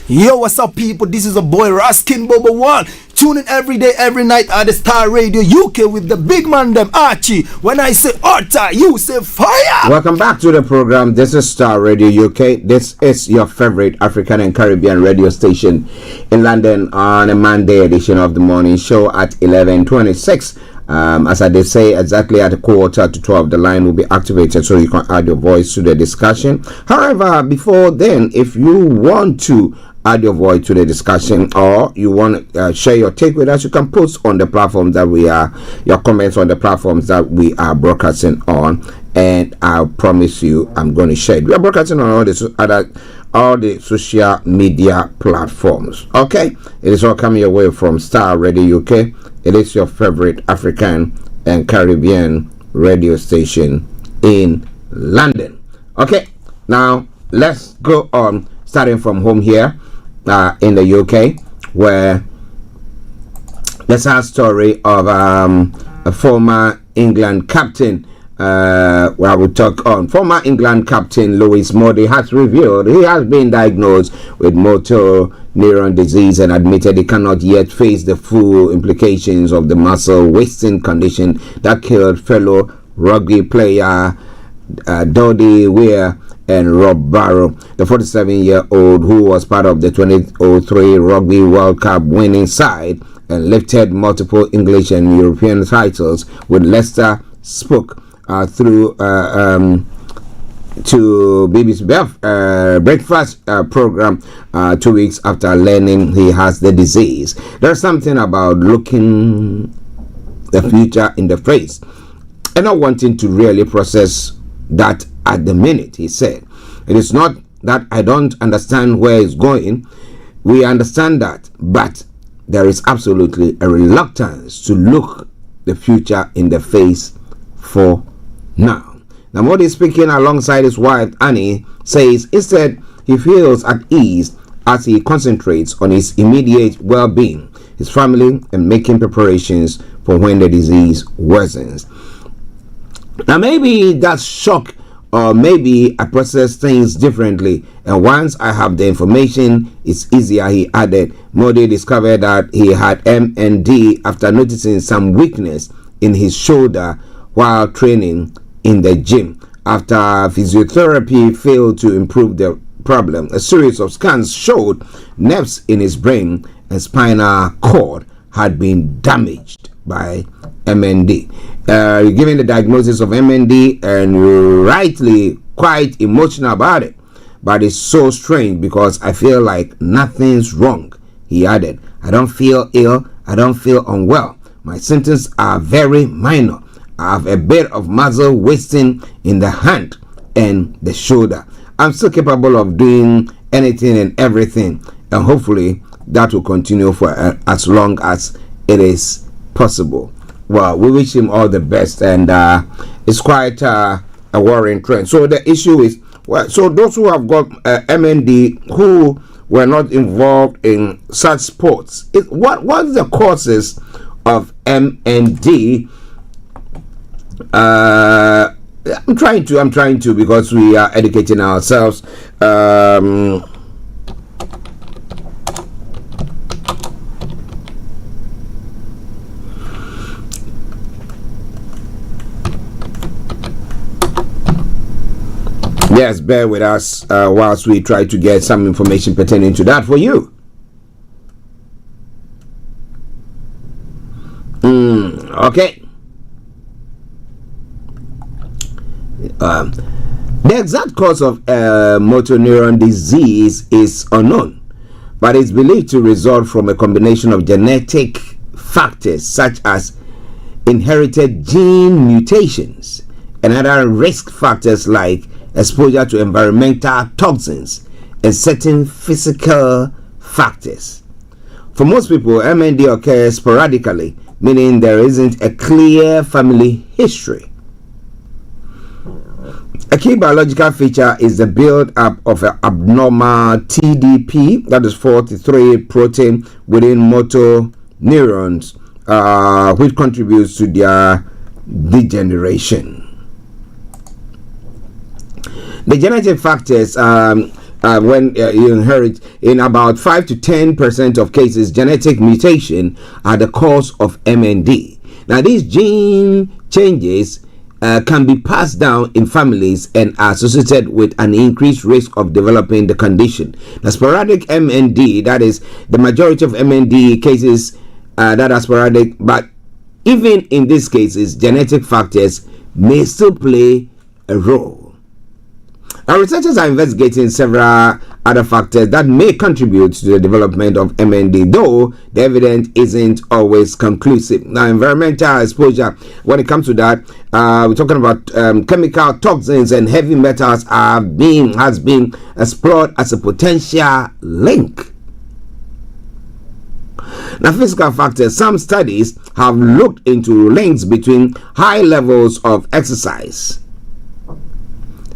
Yo, what's up, people? This is a boy Raskin Bobo One. Tune in every day, every night at the Starr Radio UK with the big man them Archie. When I say Otta, you say fire. Welcome back to the program. This is Starr Radio UK. This is your favorite African and Caribbean radio station in London on a Monday edition of the morning show at 11:26. As I did say, exactly at 11:45, the line will be activated so you can add your voice to the discussion. However, before then, if you want to add your voice to the discussion or you want to share your take with us, you can post on the platforms that we are, your comments on the platforms that we are broadcasting on, and I promise you I'm going to share it. We are broadcasting on all the social media platforms. Okay, it is all coming your way from Starr Radio UK. It is your favorite African and Caribbean radio station in London. Okay, now let's go on, starting from home here in the UK, where let's have a story of a former England captain. Where we talk on former England captain Lewis Modi has revealed he has been diagnosed with motor neuron disease and admitted he cannot yet face the full implications of the muscle wasting condition that killed fellow rugby player Dodie Weir and Rob Barrow. The 47-year-old, who was part of the 2003 Rugby World Cup winning side and lifted multiple English and European titles with Leicester, spoke through to BBC breakfast program 2 weeks after learning he has the disease. There's something about looking the future in the face and not wanting to really process that at the minute, he said. It is not that I don't understand where it's going. We understand that, but there is absolutely a reluctance to look the future in the face for now. Now, Modi, speaking alongside his wife Annie, says instead he feels at ease as he concentrates on his immediate well-being, his family, and making preparations for when the disease worsens. Now, maybe that's shock, or maybe I process things differently, and once I have the information, it's easier, he added. Modi discovered that he had MND after noticing some weakness in his shoulder while training in the gym. After physiotherapy failed to improve the problem, a series of scans showed nerves in his brain and spinal cord had been damaged by MND. Given the diagnosis of MND, and rightly quite emotional about it, but it's so strange because I feel like nothing's wrong, he added. I don't feel ill, I don't feel unwell. My symptoms are very minor. I have a bit of muscle wasting in the hand and the shoulder. I'm still capable of doing anything and everything, and hopefully that will continue for as long as it is possible. Well, we wish him all the best, and it's quite a worrying trend. So the issue is, well, so those who have got MND who were not involved in such sports, what's the causes of MND? I'm trying to because we are educating ourselves. Yes, bear with us whilst we try to get some information pertaining to that for you. Okay. The exact cause of motor neuron disease is unknown, but it's believed to result from a combination of genetic factors such as inherited gene mutations and other risk factors like exposure to environmental toxins and certain physical factors. For most people, MND occurs sporadically, meaning there isn't a clear family history. A key biological feature is the build-up of an abnormal TDP, that is 43 protein within motor neurons, which contributes to their degeneration. The genetic factors, when you inherit, in about 5 to 10% of cases, genetic mutation are the cause of MND. Now, these gene changes can be passed down in families and are associated with an increased risk of developing the condition. The sporadic MND, that is the majority of MND cases that are sporadic, but even in these cases, genetic factors may still play a role. Our researchers are investigating several other factors that may contribute to the development of MND, though the evidence isn't always conclusive. Now, environmental exposure, when it comes to that, we're talking about chemical toxins and heavy metals has been explored as a potential link. Now, physical factors, some studies have looked into links between high levels of exercise,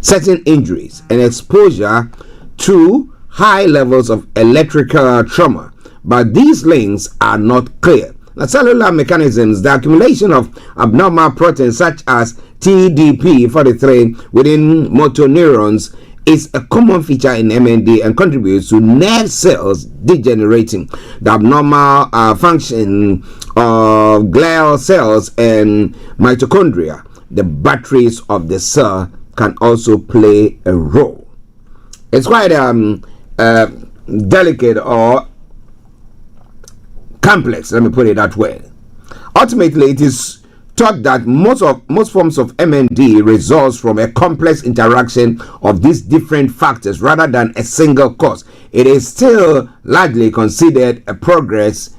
certain injuries, and exposure to high levels of electrical trauma, but these links are not clear. The cellular mechanisms, the accumulation of abnormal proteins such as TDP43 within motor neurons is a common feature in MND and contributes to nerve cells degenerating. The abnormal function of glial cells and mitochondria, the batteries of the cell, can also play a role. It's quite delicate or complex, let me put it that way. Ultimately, it is thought that most forms of MND results from a complex interaction of these different factors rather than a single cause. It is still largely considered a process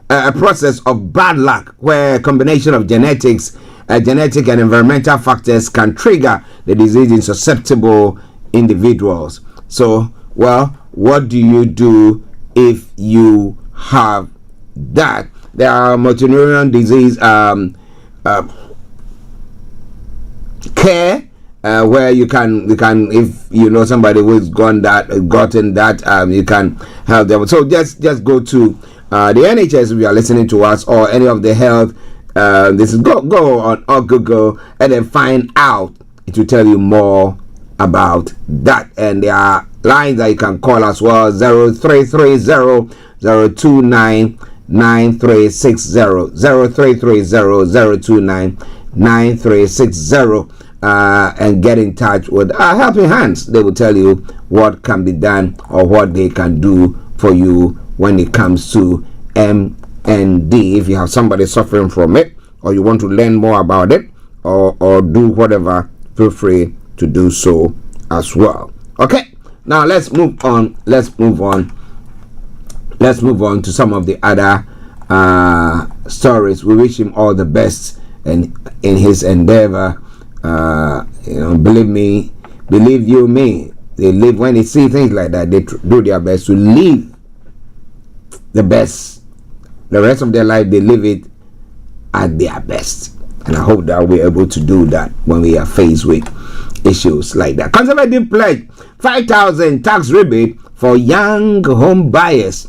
of bad luck, where a combination of genetic and environmental factors can trigger the disease in susceptible individuals. So, well, what do you do if you have that? There are motor neuron disease care, where you can, if you know somebody who's gotten that, you can help them. So just go to the NHS if you are listening to us, or any of the health. This is go on or Google and then find out. It will tell you more about that. And there are lines that you can call as well: 0330-029-9360, 0330-029-9360, and get in touch with Helping Hands. They will tell you what can be done or what they can do for you when it comes to MND. If you have somebody suffering from it, or you want to learn more about it, or do whatever, feel free to do so as well. Okay, now let's move on to some of the other stories. We wish him all the best in his endeavor. Believe me, they live, when they see things like that, they do their best to live the best. The rest of their life, they live it at their best. And I hope that we're able to do that when we are faced with issues like that. Conservative pledge 5,000 tax rebate for young home buyers.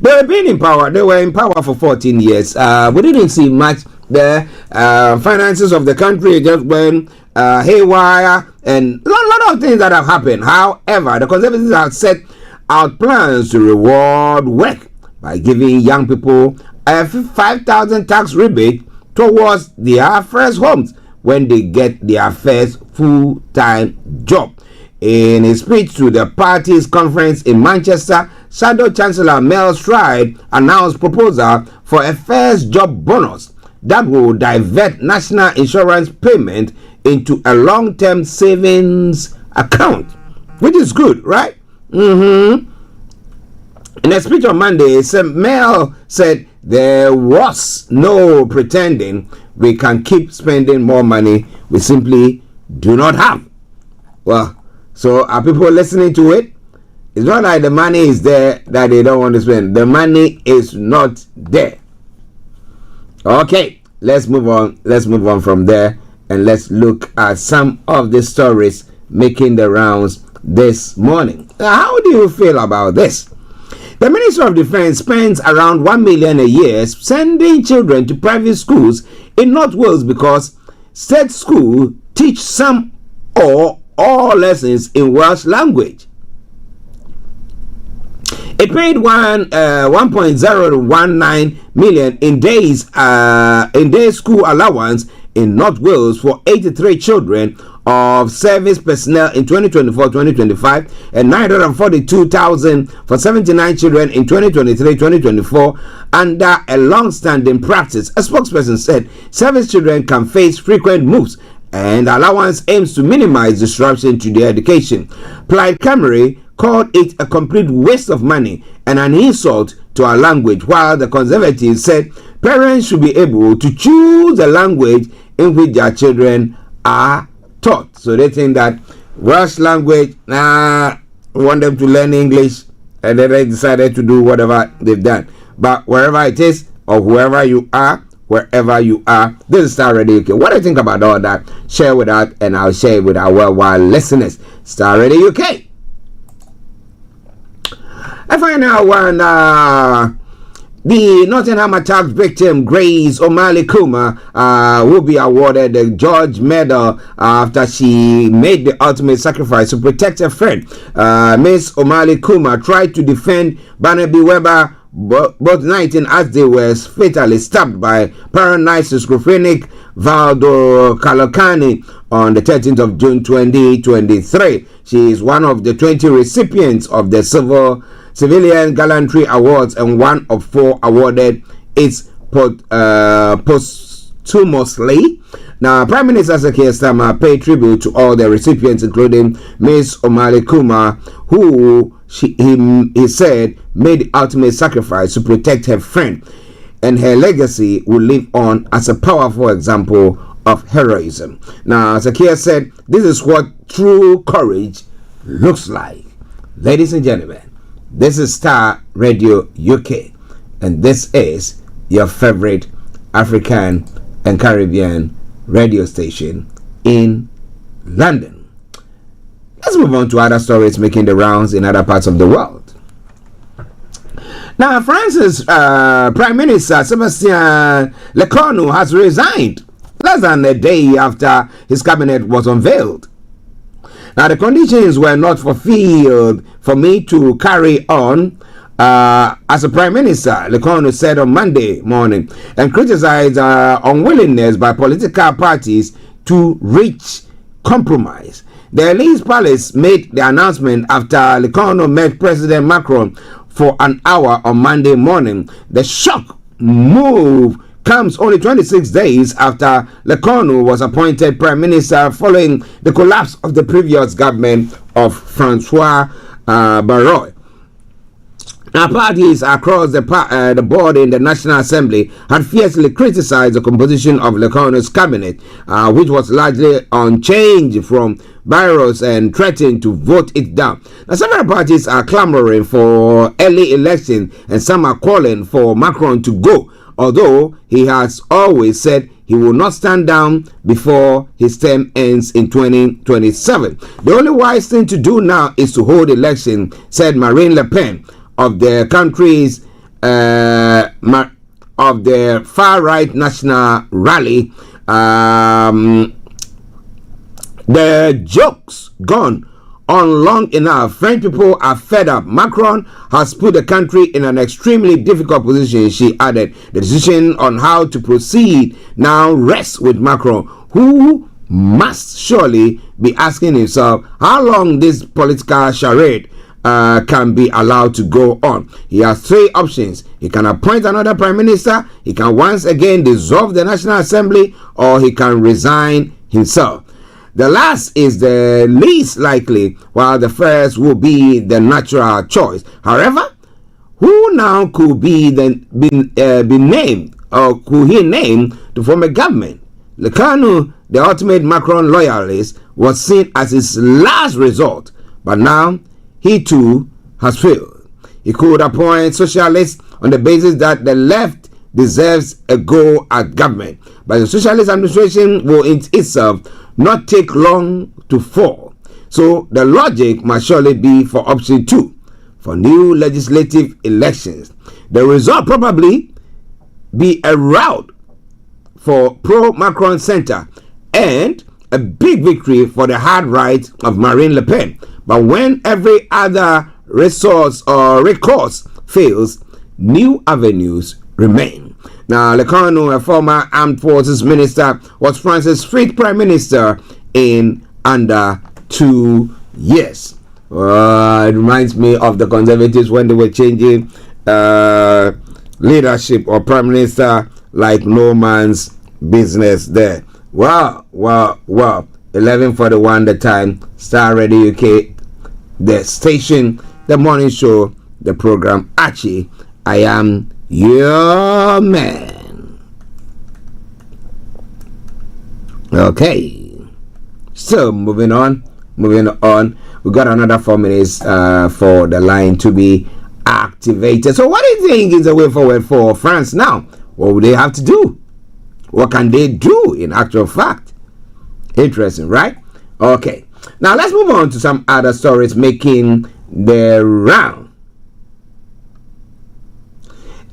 They were in power for 14 years. We didn't see much. The finances of the country just went haywire, and a lot of things that have happened. However, the Conservatives have set out plans to reward work by giving young people a 5,000 tax rebate towards their first homes when they get their first full-time job. In a speech to the party's conference in Manchester, Shadow Chancellor Mel Stride announced proposal for a first job bonus that will divert national insurance payment into a long-term savings account, which is good, right? In a speech on Monday, Mel said there was no pretending we can keep spending more money we simply do not have. Well, so are people listening to it? It's not like the money is there that they don't want to spend. The money is not there. Okay, let's move on. Let's move on from there and let's look at some of the stories making the rounds this morning. How do you feel about this? The Ministry of Defence spends around 1 million a year sending children to private schools in North Wales because state schools teach some or all lessons in Welsh language. It paid 1.019 million in days school allowance in North Wales for 83 children of service personnel in 2024-2025 and 942,000 for 79 children in 2023-2024 under a long-standing practice. A spokesperson said service children can face frequent moves and allowance aims to minimize disruption to their education. Plaid Cymru called it a complete waste of money and an insult to our language, while the Conservatives said parents should be able to choose the language in which their children are taught. So they think that Welsh language, we want them to learn English, and then they decided to do whatever they've done. But wherever it is, or wherever you are, this is Starr Radio UK. What do you think about all that? Share with us, and I'll share it with our worldwide listeners. Starr Radio UK. I find out one, the Nottingham attack victim Grace O'Malley Kuma will be awarded the George Medal after she made the ultimate sacrifice to protect her friend. Miss O'Malley Kuma tried to defend Barnaby Webber both night as they were fatally stabbed by paranoid schizophrenic Valdo Kalokani on the 13th of June 2023. She is one of the 20 recipients of the Civilian Gallantry Awards and one of 4 awarded its posthumously. Now, Prime Minister Sir Keir Starmer paid tribute to all the recipients, including Miss O'Malley Kuma, who he said made the ultimate sacrifice to protect her friend, and her legacy will live on as a powerful example of heroism. Now, Sir Keir said, this is what true courage looks like. Ladies and gentlemen, this is Starr Radio UK, and this is your favorite African and Caribbean radio station in London. Let's move on to other stories making the rounds in other parts of the world. Now, France's Prime Minister Sébastien Lecornu has resigned less than a day after his cabinet was unveiled. Now, the conditions were not fulfilled for me to carry on as a Prime Minister, Lecornu said on Monday morning, and criticized unwillingness by political parties to reach compromise. The Elysee Palace made the announcement after Lecornu met President Macron for an hour on Monday morning. The shock move comes only 26 days after Lecornu was appointed Prime Minister following the collapse of the previous government of Francois Bayrou. Now, parties across the board in the National Assembly had fiercely criticized the composition of Lecornu's cabinet, which was largely unchanged from Bayrou's, and threatened to vote it down. Now, several parties are clamoring for early election, and some are calling for Macron to go, although he has always said he will not stand down before his term ends in 2027. The only wise thing to do now is to hold election, said Marine Le Pen of the country's of the far-right national rally. The joke's gone on long enough. French people are fed up. Macron has put the country in an extremely difficult position, she added. The decision on how to proceed now rests with Macron, who must surely be asking himself how long this political charade can be allowed to go on. He has 3 options. He can appoint another Prime Minister, he can once again dissolve the National Assembly, or he can resign himself. The last is the least likely, while the first will be the natural choice. However, who now could be named, or could he name to form a government? Lekanu, the ultimate Macron loyalist, was seen as his last resort, but now he too has failed. He could appoint socialists on the basis that the left deserves a go at government, but the socialist administration will in itself not take long to fall. So the logic must surely be for option 2, for new legislative elections. The result probably be a rout for pro-Macron center and a big victory for the hard right of Marine Le Pen. But when every other resource or recourse fails, new avenues remain. Now, Lekanu, a former armed forces minister, was France's 5th prime minister in under 2 years. It reminds me of the conservatives when they were changing leadership or prime minister like no man's business there. Wow. 11:41 the time. Starr Radio UK, the station, the morning show, the program Archie. I am your man. Okay. So moving on. We got another 4 minutes for the line to be activated. So what do you think is the way forward for France now? What would they have to do? What can they do in actual fact? Interesting, right? Okay. Now let's move on to some other stories making the round.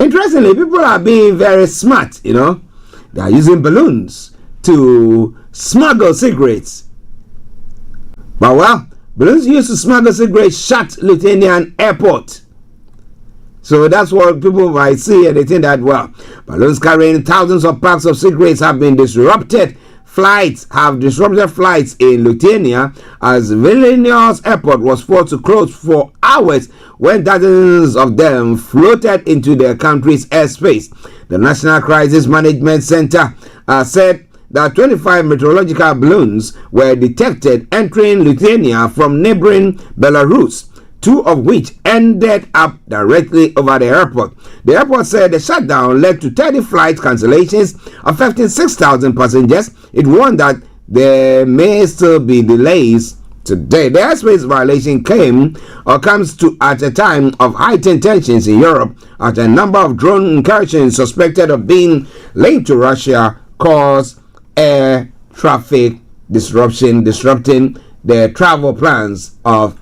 Interestingly, people are being very smart, They are using balloons to smuggle cigarettes. But balloons used to smuggle cigarettes shut Lithuanian airport. So that's what people might see, and they think that, balloons carrying thousands of packs of cigarettes have been disrupted. Flights have disrupted flights in Lithuania as Vilnius airport was forced to close for hours when dozens of them floated into the country's airspace. The National Crisis Management Center said that 25 meteorological balloons were detected entering Lithuania from neighboring Belarus, 2 of which ended up directly over the airport. The airport said the shutdown led to 30 flight cancellations, affecting 6,000 passengers. It warned that there may still be delays today. The airspace violation comes at a time of heightened tensions in Europe as a number of drone incursions suspected of being linked to Russia caused air traffic disrupting the travel plans of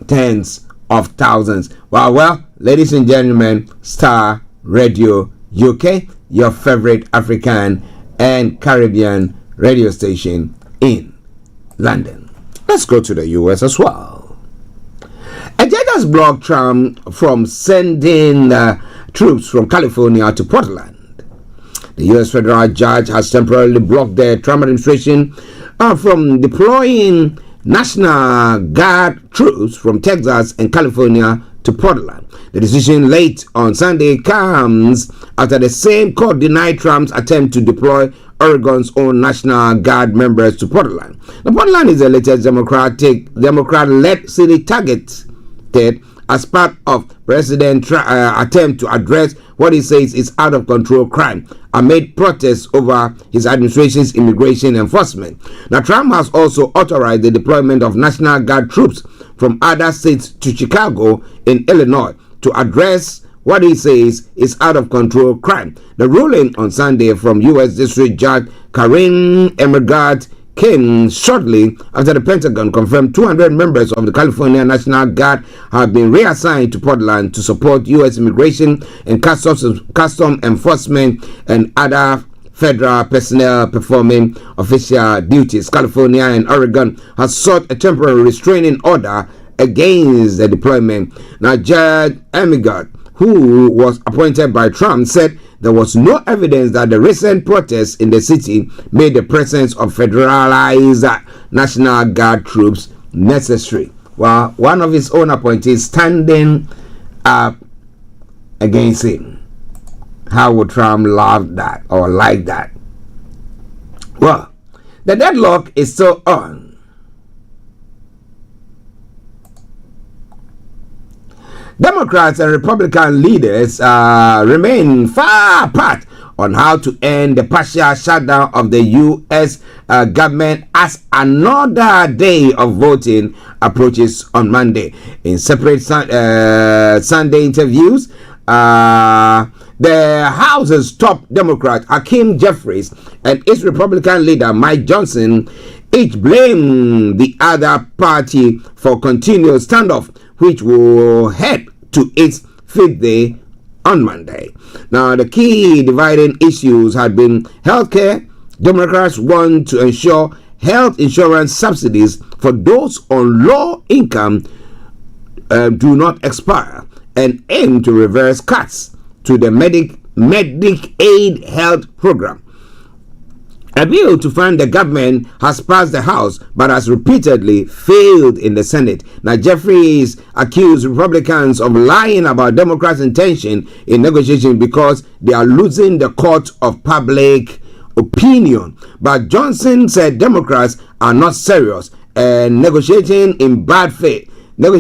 tens of thousands. Well, ladies and gentlemen, Starr Radio UK, your favorite African and Caribbean radio station in London. Let's go to the US as well. A judge has blocked Trump from sending troops from California to Portland. The U.S. federal judge has temporarily blocked the Trump administration from deploying National Guard troops from Texas and California to Portland. The decision late on Sunday comes after the same court denied Trump's attempt to deploy Oregon's own National Guard members to Portland. Now, Portland is the latest Democrat-led city targeted as part of President Trump's attempt to address what he says is out-of-control crime amid protests over his administration's immigration enforcement. Now, Trump has also authorized the deployment of National Guard troops from other states to Chicago in Illinois to address what he says is out-of-control crime. The ruling on Sunday from U.S. District Judge Karen Emergard came shortly after the Pentagon confirmed 200 members of the California National Guard have been reassigned to Portland to support U.S. immigration and custom enforcement and other federal personnel performing official duties. California and Oregon has sought a temporary restraining order against the deployment. Now, Judge Emigard, who was appointed by Trump, said there was no evidence that the recent protests in the city made the presence of federalized National Guard troops necessary. Well, one of his own appointees standing up against him. How would Trump love that or like that? Well, The deadlock is still on. Democrats and Republican leaders remain far apart on how to end the partial shutdown of the U.S. Government as another day of voting approaches on Monday. In separate Sunday interviews, the House's top Democrat, Hakeem Jeffries, and its Republican leader, Mike Johnson, each blamed the other party for continued standoff, which will head to its fifth day on Monday. Now, the key dividing issues had been healthcare. Democrats want to ensure health insurance subsidies for those on low income do not expire, and aim to reverse cuts to the Medicaid health program. A bill to fund the government has passed the House but has repeatedly failed in the Senate. Now, Jeffries accused Republicans of lying about Democrats' intention in negotiation because they are losing the court of public opinion. But Johnson said Democrats are not serious and negotiating in bad faith. They're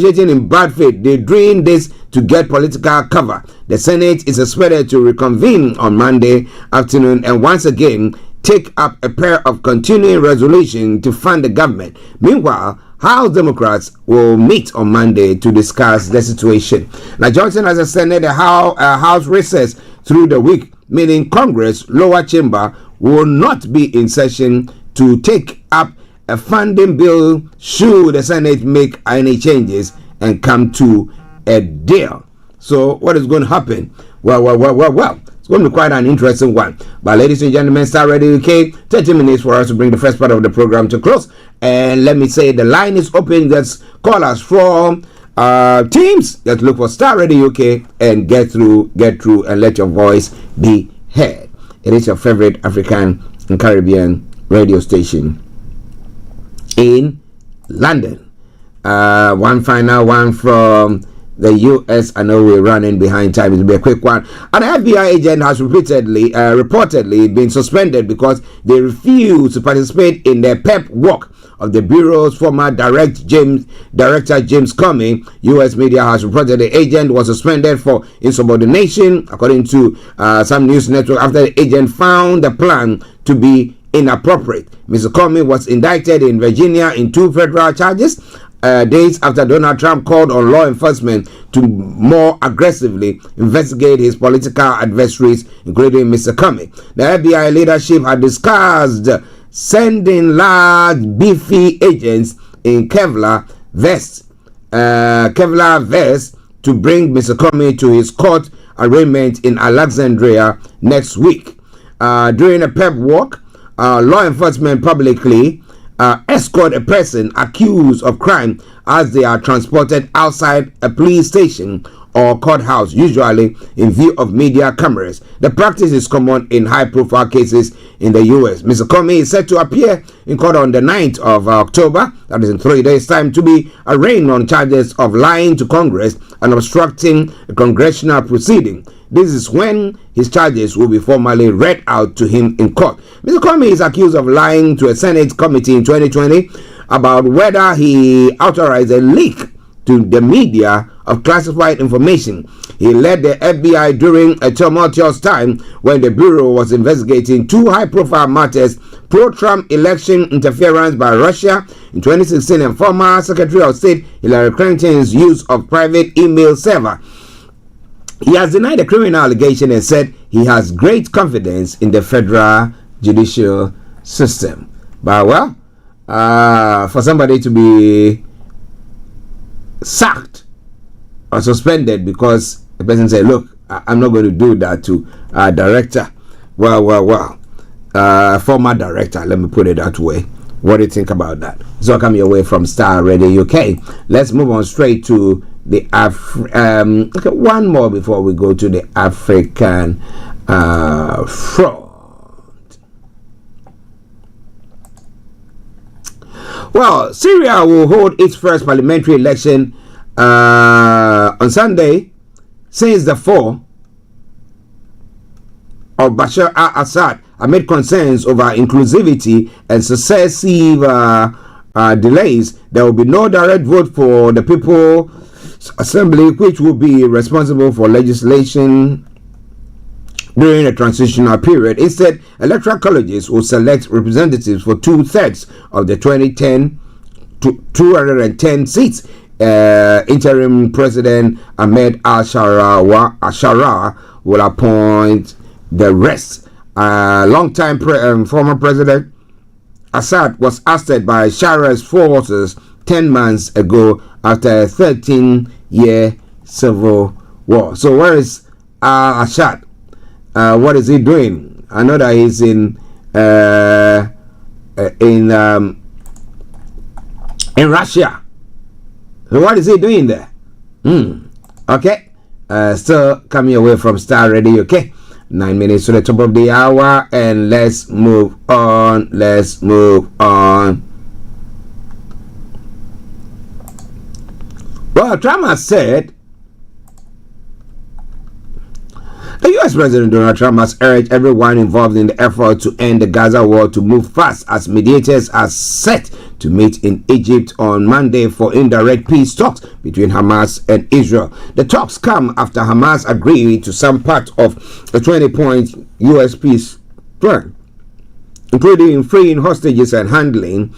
doing this to get political cover. The Senate is expected to reconvene on Monday afternoon and once again take up a pair of continuing resolutions to fund the government. Meanwhile, House Democrats will meet on Monday to discuss the situation. Now, Johnson has extended the House recess through the week, meaning Congress lower chamber will not be in session to take up a funding bill should the Senate make any changes and come to a deal. So what is going to happen? Well, it's going to be quite an interesting one. But ladies and gentlemen, Starr Radio UK, 30 minutes for us to bring the first part of the program to close. And let me say the line is open. Just call us from teams. Just look for Starr Radio UK and get through and let your voice be heard. It is your favorite African and Caribbean radio station in London. One final one from the US. I know we're running behind time. It'll be a quick one. An FBI agent has reportedly been suspended because they refused to participate in the pep walk of the Bureau's former Director James Comey. US media has reported the agent was suspended for insubordination, according to some news network, after the agent found the plan to be inappropriate. Mr. Comey was indicted in Virginia in 2 federal charges, days after Donald Trump called on law enforcement to more aggressively investigate his political adversaries, including Mr. Comey. The FBI leadership had discussed sending large, beefy agents in Kevlar vests to bring Mr. Comey to his court arraignment in Alexandria next week. During a pep walk, law enforcement publicly escort a person accused of crime as they are transported outside a police station or courthouse, usually in view of media cameras. The practice is common in high-profile cases in the U.S. Mr. Comey is set to appear in court on the 9th of October, that is in 3 days' time, to be arraigned on charges of lying to Congress and obstructing a congressional proceeding. This is when his charges will be formally read out to him in court. Mr. Comey is accused of lying to a Senate committee in 2020 about whether he authorized a leak to the media of classified information. He led the FBI during a tumultuous time when the Bureau was investigating 2 high-profile matters: pro-Trump election interference by Russia in 2016 and former Secretary of State Hillary Clinton's use of private email server. He has denied the criminal allegation and said he has great confidence in the federal judicial system. But for somebody to be sacked or suspended because the person said, look, I'm not going to do that to a director. Former director, let me put it that way. What do you think about that? So I come your way from Starr Radio UK. Let's move on straight to the one more before we go to the African front. Well, Syria will hold its first parliamentary election on Sunday since the fall of Bashar al-Assad amid concerns over inclusivity and successive delays, there will be no direct vote for the People's Assembly, which will be responsible for legislation during a transitional period. Instead, electoral colleges will select representatives for 2/3 of the 210 seats. Interim President Ahmed Al-Sharaa will appoint the rest. Long-time former President Assad was ousted by Shara's forces 10 months ago after a 13-year civil war. So where is Assad? What is he doing? I know that he's in Russia. So what is he doing there? Okay. Still coming away from Starr Radio. Okay. 9 minutes to the top of the hour, and let's move on. Well, Trump has said, the U.S. President Donald Trump has urged everyone involved in the effort to end the Gaza war to move fast, as mediators are set to meet in Egypt on Monday for indirect peace talks between Hamas and Israel. The talks come after Hamas agreed to some part of a 20-point U.S. peace plan, including freeing hostages and handing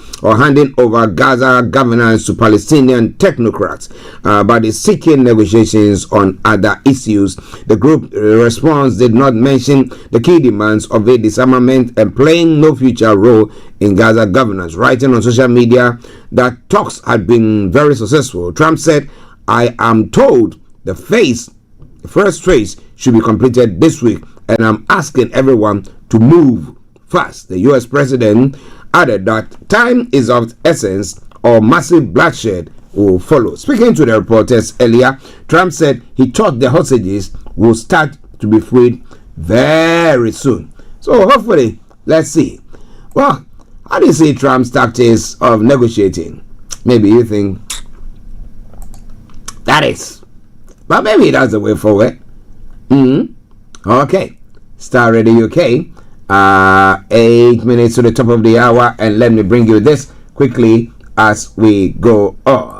over Gaza governance to Palestinian technocrats, but is seeking negotiations on other issues. The group response did not mention the key demands of a disarmament and playing no future role in Gaza governance, writing on social media that talks had been very successful. Trump said, "I am told the first phase should be completed this week, and I'm asking everyone to move fast." The U.S. president added that time is of essence or massive bloodshed will follow. Speaking to the reporters earlier, Trump said he thought the hostages will start to be freed very soon. So hopefully, let's see. Well, how do you see Trump's tactics of negotiating? Maybe you think that is, but maybe that's the way forward. Okay. Starr Radio UK. 8 minutes to the top of the hour, and let me bring you this quickly as we go on.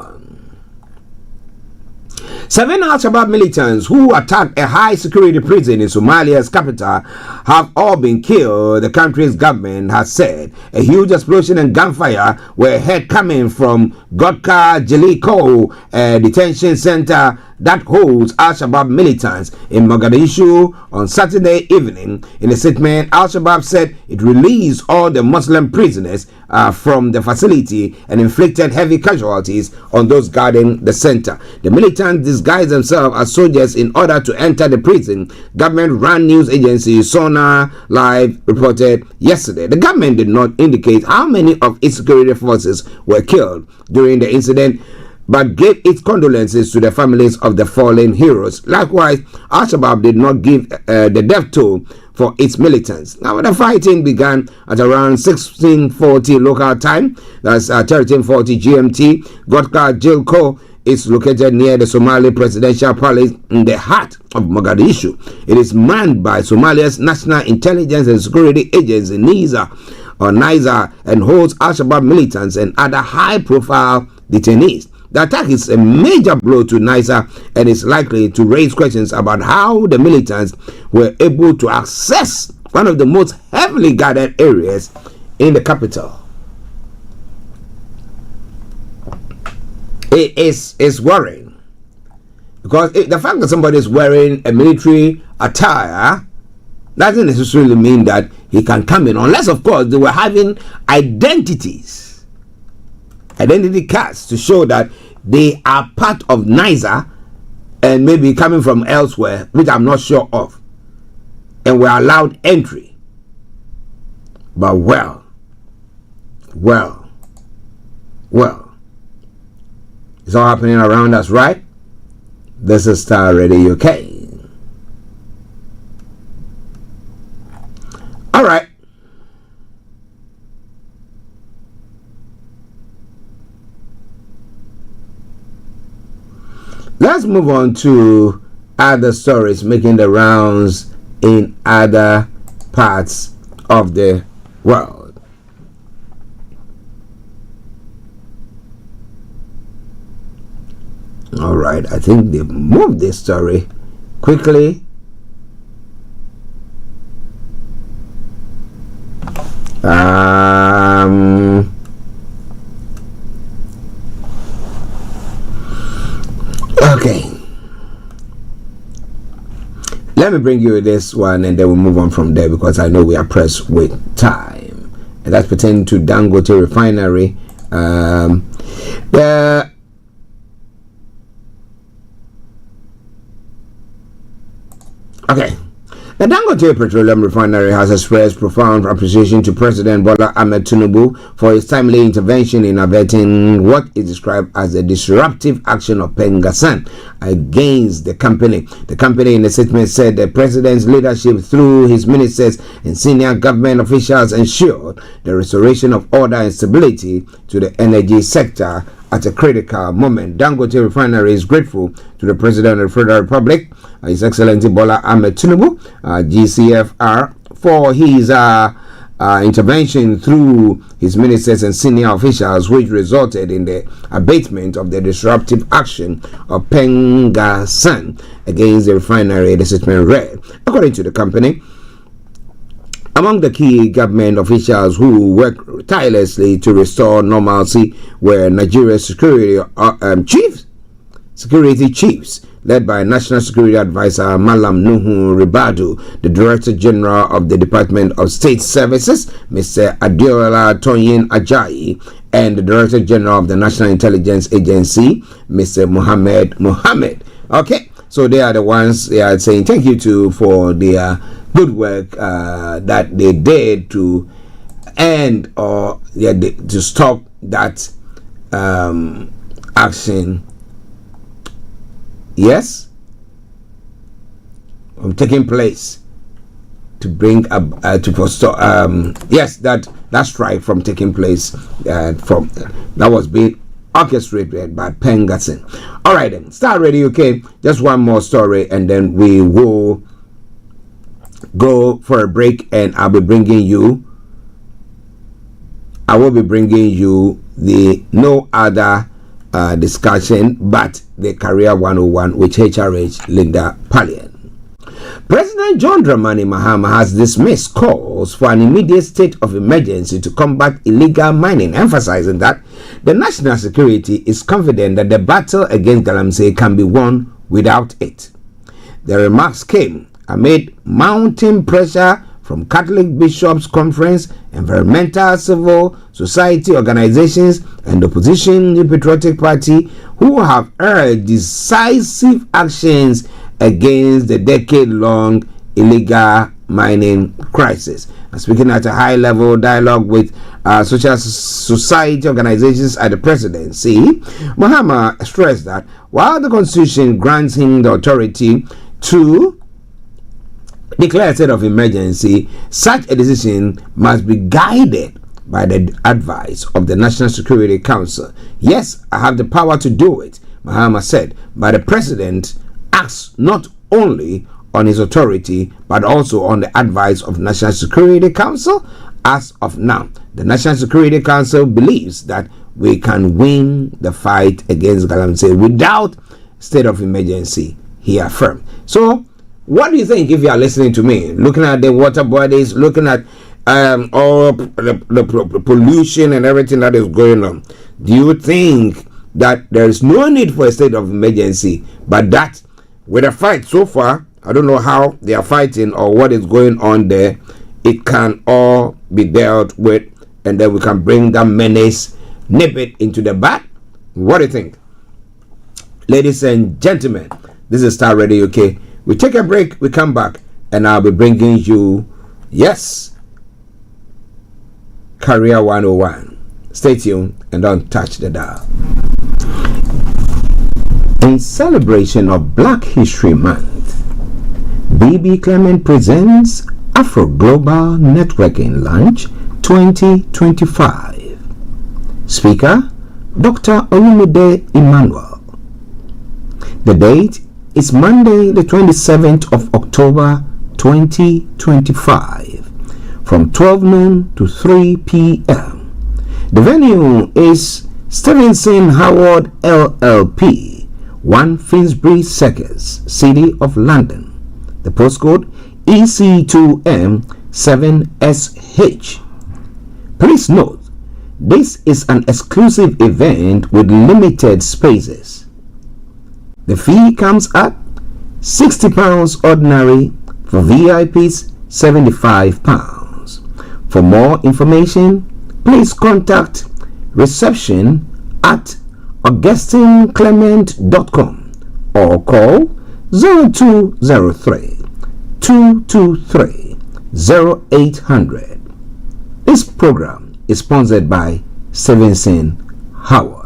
7 Al-Shabaab militants who attacked a high-security prison in Somalia's capital have all been killed, the country's government has said. A huge explosion and gunfire were heard coming from Godka Jeliko, a detention center that holds Al-Shabaab militants in Mogadishu on Saturday evening. In a statement, Al-Shabaab said it released all the Muslim prisoners from the facility and inflicted heavy casualties on those guarding the center. The militants disguised themselves as soldiers in order to enter the prison, government-run news agency Sona Live reported yesterday. The government did not indicate how many of its security forces were killed during the incident, but gave its condolences to the families of the fallen heroes. Likewise, Al-Shabaab did not give the death toll for its militants. Now, the fighting began at around 1640 local time, that's 1340 GMT. Godka Jilko is located near the Somali presidential palace in the heart of Mogadishu. It is manned by Somalia's National Intelligence and Security Agency, NISA, and holds Al-Shabaab militants and other high-profile detainees. The attack is a major blow to NISA and is likely to raise questions about how the militants were able to access one of the most heavily guarded areas in the capital. It is worrying, because the fact that somebody is wearing a military attire doesn't necessarily mean that he can come in, unless of course they were having identity cards to show that they are part of NISA and maybe coming from elsewhere, which I'm not sure of, and were allowed entry. But well, it's all happening around us, right? This is Starr Radio UK. All right. Let's move on to other stories making the rounds in other parts of the world. All right, I think they moved this story quickly. Okay. Let me bring you this one and then we'll move on from there because I know we are pressed with time. And that's pertaining to Dangote Refinery. Okay. The Dangote Petroleum Refinery has expressed profound appreciation to President Bola Ahmed Tinubu for his timely intervention in averting what is described as a disruptive action of Pengasan against the company. The company in a statement said the president's leadership through his ministers and senior government officials ensured the restoration of order and stability to the energy sector at a critical moment. Dangote Refinery is grateful to the President of the Federal Republic, His Excellency Bola Ahmed Tinubu, GCFR, for his intervention through his ministers and senior officials, which resulted in the abatement of the disruptive action of Pengasan against the refinery, the statement read. According to the company, among the key government officials who worked tirelessly to restore normalcy were Nigeria's security chiefs, led by National Security Advisor Malam Nuhu Ribadu, the Director General of the Department of State Services, Mr. Adiola Tonyin Ajayi, and the Director General of the National Intelligence Agency, Mr. Mohammed. Okay, so they are the ones they are saying thank you for their good work that they did to end or to stop that action. Yes, taking place to bring to forestall that strike from taking place from that was being orchestrated by Pengasan. All right then, Starr Radio UK. Just one more story and then we will go for a break, and I will be bringing you the no other discussion but the Career 101 with HRH Linda Pallien. President John Dramani Mahama has dismissed calls for an immediate state of emergency to combat illegal mining, emphasizing that the national security is confident that the battle against Galamsey can be won without it. The remarks came amid mounting pressure from Catholic Bishops' Conference, environmental civil society organizations, and opposition New Patriotic Party, who have urged decisive actions against the decade-long illegal mining crisis. Speaking at a high-level dialogue with social society organizations at the presidency, Mahama stressed that while the Constitution grants him the authority to declare a state of emergency, such a decision must be guided by the advice of the National Security Council. Yes, I have the power to do it, Mahama said, but the president acts not only on his authority but also on the advice of National Security Council. As of now, the National Security Council believes that we can win the fight against Galamsey without state of emergency, he affirmed. So what do you think if you are listening to me, looking at the water bodies, looking at all the pollution and everything that is going on? Do you think that there is no need for a state of emergency, but that with a fight so far, I don't know how they are fighting or what is going on there, it can all be dealt with and then we can bring that menace, nip it into the bud? What do you think? Ladies and gentlemen, this is Starr Radio UK. We take a break, we come back, and I'll be bringing you, yes, Career 101. Stay tuned and don't touch the dial. In celebration of Black History Month, BB Clement presents Afro Global Networking Lunch 2025. Speaker, Dr. Olumide Emmanuel. The date is Monday, the 27th of October 2025, from 12 noon to 3 p.m. The venue is Stevenson Howard LLP, 1 Finsbury Circus, City of London. The postcode EC2M7SH. Please note, this is an exclusive event with limited spaces. The fee comes at £60 ordinary, for VIPs £75. For more information, please contact reception at augustinclement.com or call 0203 223 0800. This program is sponsored by Stevenson Howard.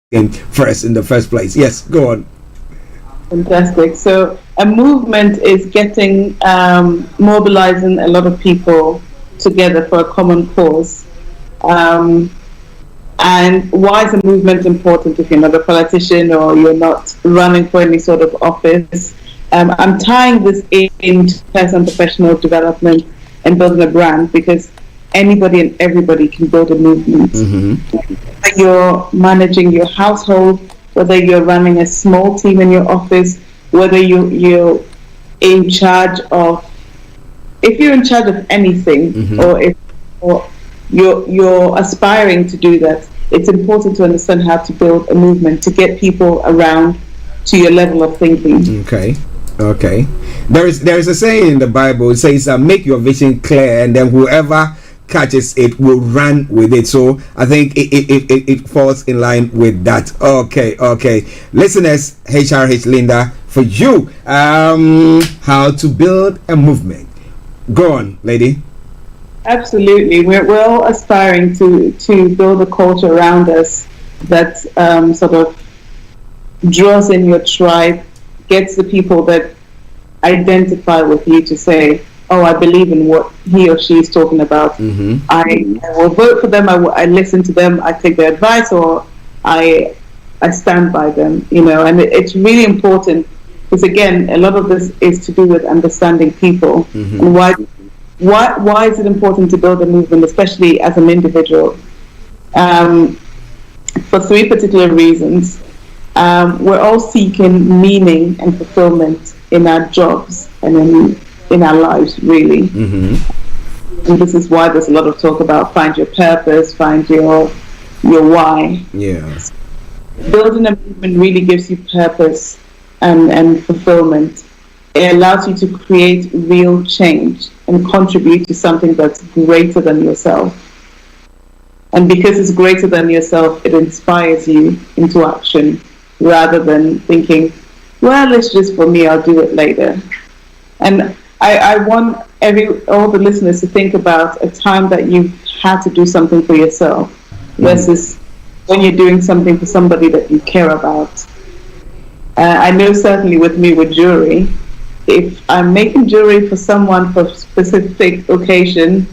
In the first place. Yes, go on. Fantastic. So a movement is getting mobilizing a lot of people together for a common cause. And why is a movement important if you're not a politician or you're not running for any sort of office? I'm tying this into personal and professional development and building a brand, because anybody and everybody can build a movement. Whether you're managing your household, whether you're running a small team in your office, whether you're in charge of, if you're in charge of anything, or you're aspiring to do that, it's important to understand how to build a movement to get people around to your level of thinking. Okay. There is a saying in the Bible. It says, "Make your vision clear, and then whoever catches it will run with it." So I think it falls in line with that. Okay. Listeners, HRH Linda, for you, how to build a movement. Go on, lady. Absolutely. We're all aspiring to build a culture around us that sort of draws in your tribe, gets the people that identify with you to say, oh, I believe in what he or she is talking about. I will vote for them. I listen to them. I take their advice, or I stand by them. And it's really important, because again, a lot of this is to do with understanding people. And why is it important to build a movement, especially as an individual? For 3 particular reasons. We're all seeking meaning and fulfillment in our jobs and in our lives, really. And this is why there's a lot of talk about find your purpose, find your why. Building a movement really gives you purpose and fulfillment. It allows you to create real change and contribute to something that's greater than yourself. And because it's greater than yourself, it inspires you into action, rather than thinking, well, it's just for me, I'll do it later. And I want all the listeners to think about a time that you've had to do something for yourself versus when you're doing something for somebody that you care about. I know certainly with me with jewelry, if I'm making jewelry for someone for a specific occasion,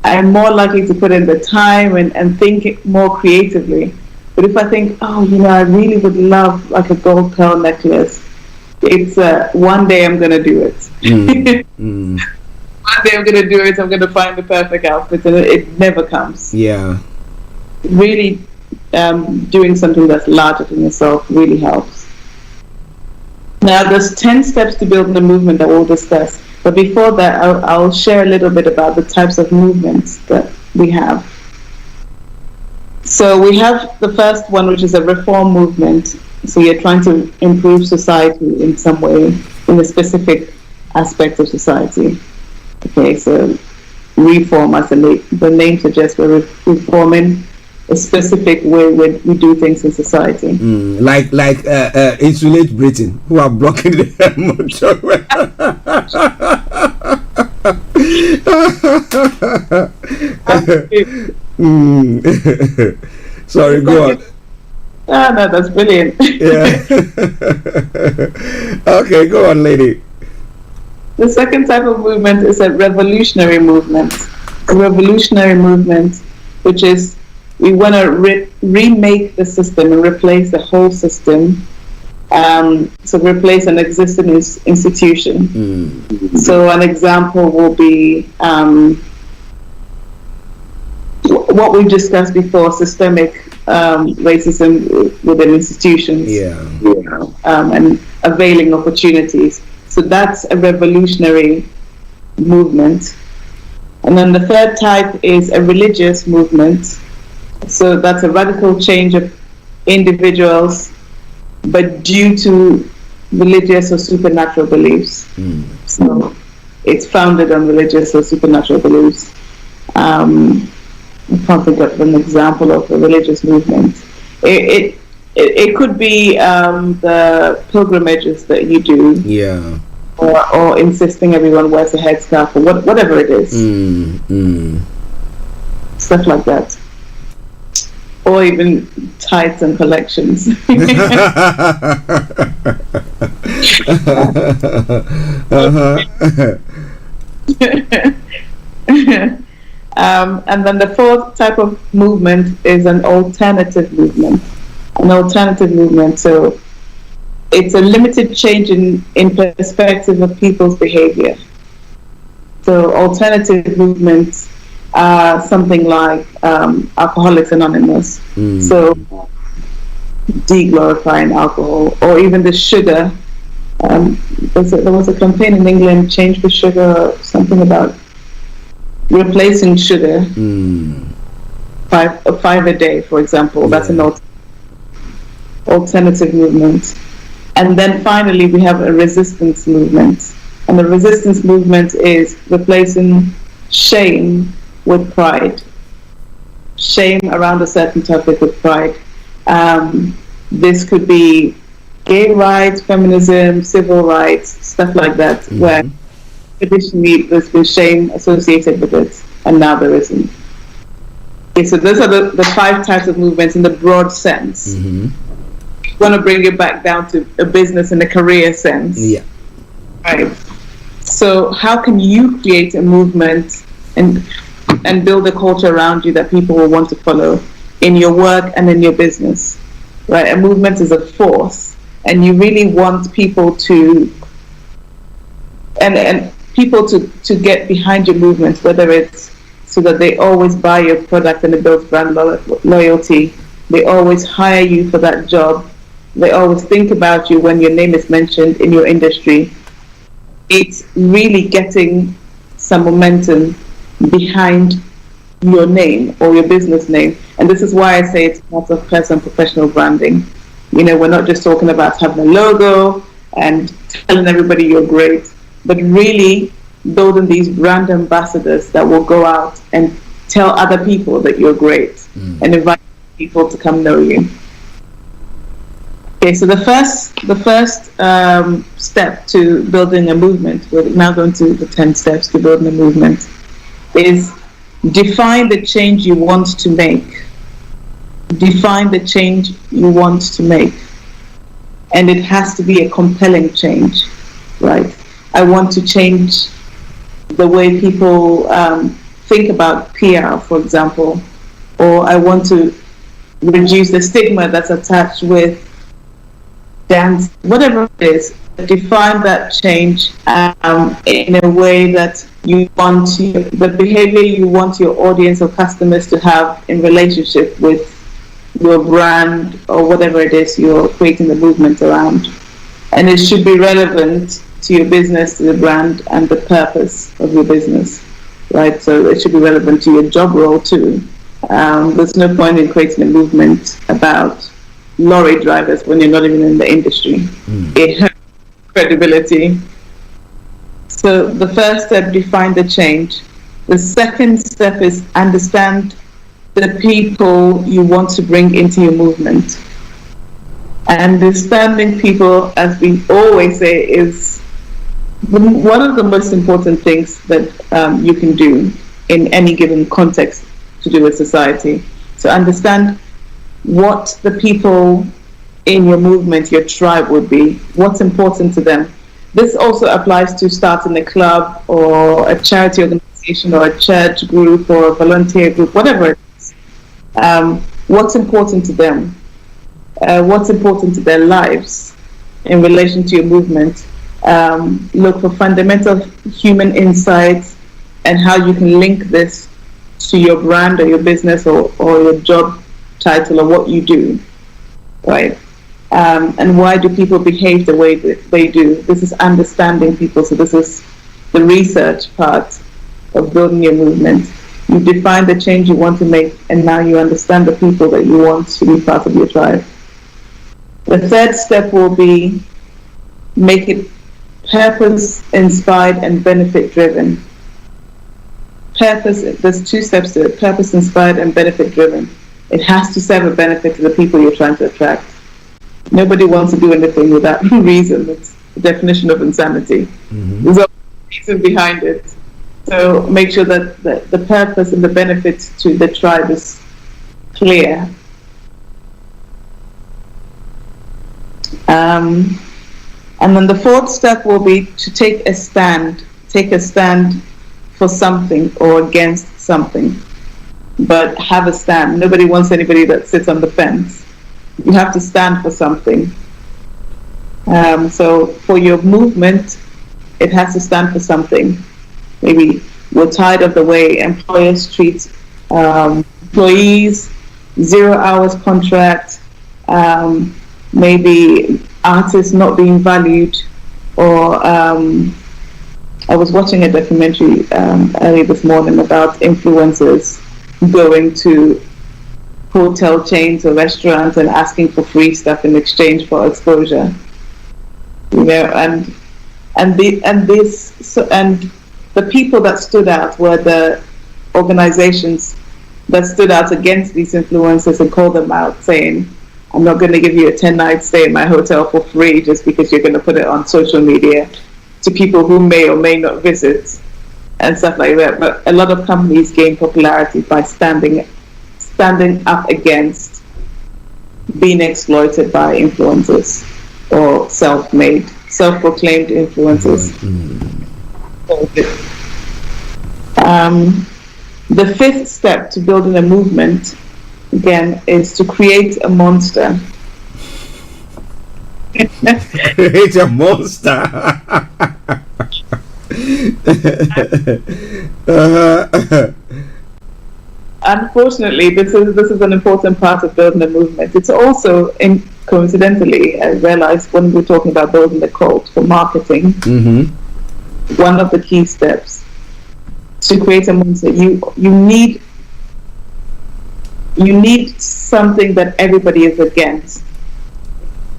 I'm more likely to put in the time and think more creatively. But if I think, I really would love like a gold pearl necklace, it's one day I'm going to do it. One day I'm going to do it, I'm going to find the perfect outfit, and it never comes. Really doing something that's larger than yourself really helps. Now, there's 10 steps to building a movement that we'll discuss. But before that, I'll share a little bit about the types of movements that we have. So we have the first one, which is a reform movement. So you're trying to improve society in some way, in a specific aspect of society. Okay, so reform, as the name suggests, we're reforming a specific way we do things in society. Like insulate Britain, who are blocking the motorway. Sorry, go on. No, that's brilliant. Yeah. Okay, go on, lady. The second type of movement is a revolutionary movement. A revolutionary movement, which is we want to remake the system and replace the whole system. So replace an existing institution. So an example will be what we've discussed before: systemic racism within institutions. And availing opportunities. So that's a revolutionary movement. And then the third type is a religious movement. So that's a radical change of individuals, but due to religious or supernatural beliefs. So it's founded on religious or supernatural beliefs. I can't think of an example of a religious movement. It could be the pilgrimages that you do. Yeah. Or insisting everyone wears a headscarf, or whatever it is. Stuff like that. Or even tights and collections. And then the fourth type of movement is an alternative movement. So it's a limited change in perspective of people's behavior. So alternative movements are something like Alcoholics Anonymous. So de-glorifying alcohol, or even the sugar. There was a campaign in England, Change the Sugar, something about replacing sugar. 5 a day, for example. That's an alternative movement. And then finally we have a resistance movement. And the resistance movement is replacing shame with pride. Shame around a certain topic with pride. This could be gay rights, feminism, civil rights, stuff like that, where traditionally there's been shame associated with it, and now there isn't. Okay, so those are the 5 types of movements in the broad sense. I want to bring it back down to a business and a career sense. Yeah. Right. So how can you create a movement and build a culture around you that people will want to follow in your work and in your business? Right. A movement is a force, and you really want people to people to get behind your movement, whether it's so that they always buy your product and it builds brand loyalty. They always hire you for that job. They always think about you when your name is mentioned in your industry. It's really getting some momentum behind your name or your business name. And this is why I say it's part of personal and professional branding. You know, we're not just talking about having a logo and telling everybody you're great, but really building these brand ambassadors that will go out and tell other people that you're great and invite people to come know you. Okay, so the first step to building a movement, we're now going to the 10 steps to building a movement, is define the change you want to make. Define the change you want to make. And it has to be a compelling change, right? I want to change the way people think about PR, for example, or I want to reduce the stigma that's attached with dance, whatever it is. Define that change in a way that you want the behavior you want your audience or customers to have in relationship with your brand or whatever it is you're creating the movement around. And it should be relevant to your business, to the brand, and the purpose of your business, right? So it should be relevant to your job role too. There's no point in creating a movement about lorry drivers when you're not even in the industry. It hurts credibility. So the first step, define the change. The second step is understand the people you want to bring into your movement. Understanding people, as we always say, is one of the most important things that you can do in any given context to do with society. So understand what the people in your movement, your tribe would be, what's important to them. This also applies to starting a club or a charity organization or a church group or a volunteer group, whatever it is. What's important to them? What's important to their lives in relation to your movement? Look for fundamental human insights and how you can link this to your brand or your business or your job title or what you do, right? And why do people behave the way that they do? This is understanding people. So this is the research part of building your movement. You define the change you want to make, and now you understand the people that you want to be part of your tribe. The third step will be make it purpose-inspired and benefit-driven. Purpose, there's two steps to it, purpose-inspired and benefit-driven. It has to serve a benefit to the people you're trying to attract. Nobody wants to do anything without reason. It's the definition of insanity. There's a reason behind it. So make sure that the purpose and the benefit to the tribe is clear. And then the fourth step will be to take a stand for something or against something, but have a stand. Nobody wants anybody that sits on the fence. You have to stand for something. So for your movement, it has to stand for something. Maybe we're tired of the way employers treat employees, 0 hours contract, maybe artists not being valued, or I was watching a documentary early this morning about influencers going to hotel chains or restaurants and asking for free stuff in exchange for exposure. You know, and the people that stood out were the organizations that stood out against these influencers and called them out, saying, I'm not going to give you a 10-night stay in my hotel for free just because you're going to put it on social media to people who may or may not visit and stuff like that. But a lot of companies gain popularity by standing up against being exploited by influencers or self-proclaimed influencers. The fifth step to building a movement, again, is to create a monster. Create a monster. Unfortunately, this is an important part of building a movement. It's also, coincidentally, I realized when we're talking about building the cult for marketing, one of the key steps to create a monster, you need something that everybody is against,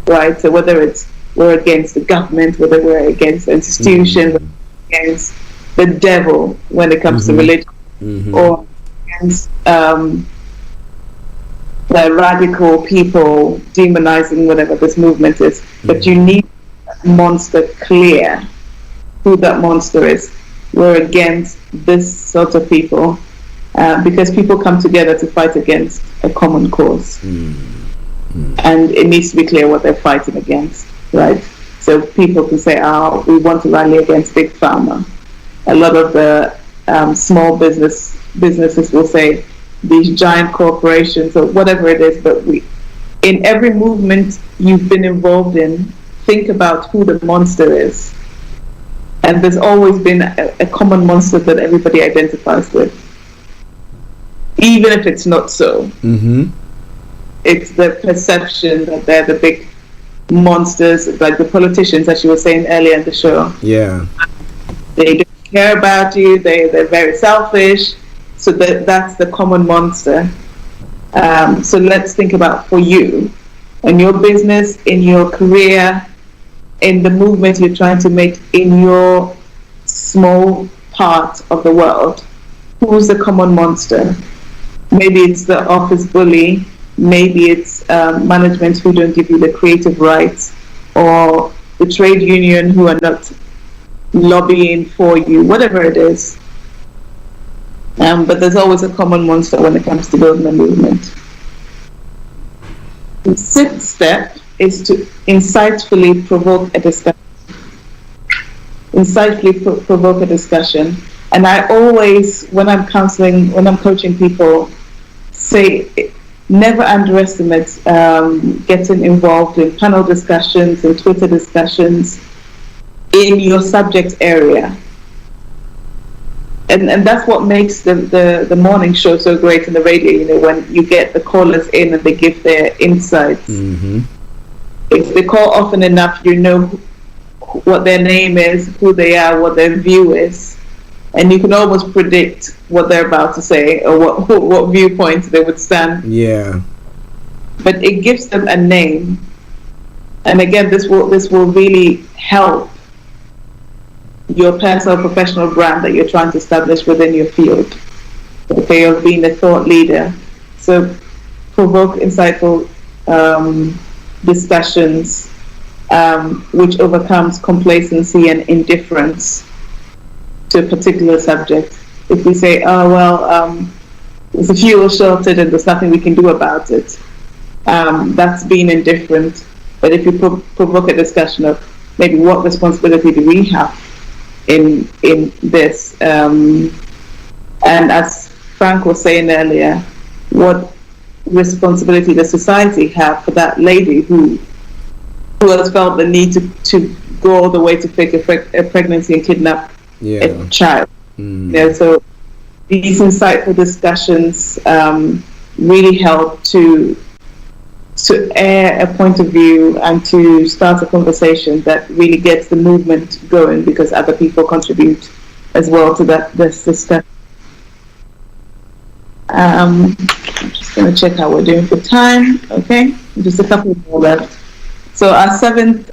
right? So whether we're against the government, whether we're against institutions, against the devil when it comes to religion, or against the radical people demonizing whatever this movement is. But you need a monster clear who that monster is. We're against this sort of people. Because people come together to fight against a common cause. And it needs to be clear what they're fighting against, right? So people can say, we want to rally against Big Pharma. A lot of the small businesses will say these giant corporations or whatever it is, but in every movement you've been involved in, think about who the monster is. And there's always been a common monster that everybody identifies with. Even if it's not so. It's the perception that they're the big monsters, like the politicians, as you were saying earlier in the show. Yeah. They don't care about you, they're very selfish, so that's the common monster. So let's think about for you, in your business, in your career, in the movement you're trying to make in your small part of the world, who's the common monster? Maybe it's the office bully, maybe it's management who don't give you the creative rights, or the trade union who are not lobbying for you, whatever it is. But there's always a common monster when it comes to building a movement. The sixth step is to insightfully provoke a discussion. Provoke a discussion. And I always, when I'm counseling, when I'm coaching people, say never underestimate getting involved in panel discussions and Twitter discussions in your subject area. And that's what makes the morning show so great in the radio, you know, when you get the callers in and they give their insights. If they call often enough, you know what their name is, who they are, what their view is, and you can almost predict what they're about to say or what viewpoint they would stand. Yeah. But it gives them a name, and again, this will really help your personal professional brand that you're trying to establish within your field. Okay, of being a thought leader. So provoke insightful discussions which overcomes complacency and indifference to a particular subject. If we say, oh well, there's a fuel shortage and there's nothing we can do about it, that's being indifferent. But if you provoke a discussion of maybe what responsibility do we have in this, and as Frank was saying earlier, what responsibility does society have for that lady who has felt the need to go all the way to fake a pregnancy and kidnap a child? Yeah, so these insightful discussions really help to air a point of view and to start a conversation that really gets the movement going, because other people contribute as well to this discussion. I'm just going to check how we're doing for time. Okay, just a couple more left. So our seventh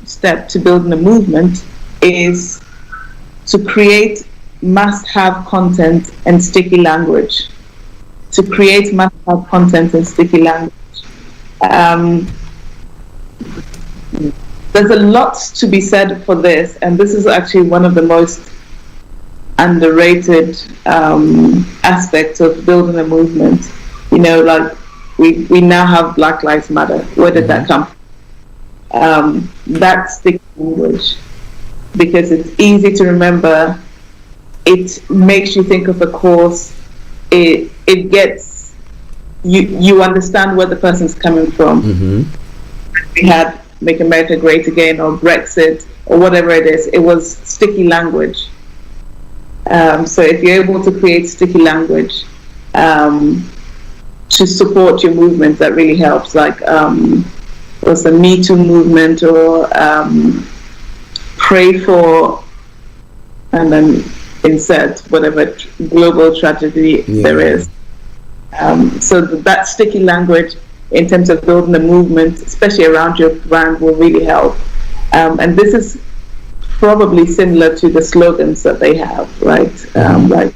step to building a movement is to create must-have content and sticky language. To create must-have content and sticky language. There's a lot to be said for this, and this is actually one of the most underrated aspects of building a movement. You know, like we now have Black Lives Matter. Where did that come from? That's sticky language, because it's easy to remember. It makes you think of a cause. It gets you understand where the person's coming from. We had Make America Great Again or Brexit or whatever it is. It was sticky language. So if you're able to create sticky language to support your movement, that really helps. Like was the Me Too movement, or pray for, and then insert whatever global tragedy there is. So that sticky language in terms of building a movement, especially around your brand, will really help. And this is probably similar to the slogans that they have, right? Like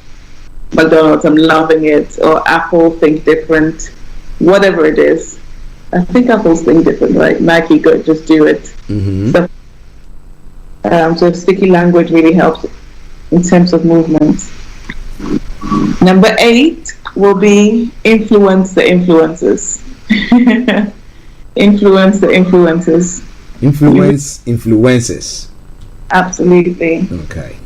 McDonald's, I'm loving it, or Apple, think different, whatever it is. I think Apple's think different, right? Nike, go, just do it. So sticky language really helps in terms of movement. Number 8 will be influence the influencers. Influence the influencers. Influence influences. Absolutely. Okay.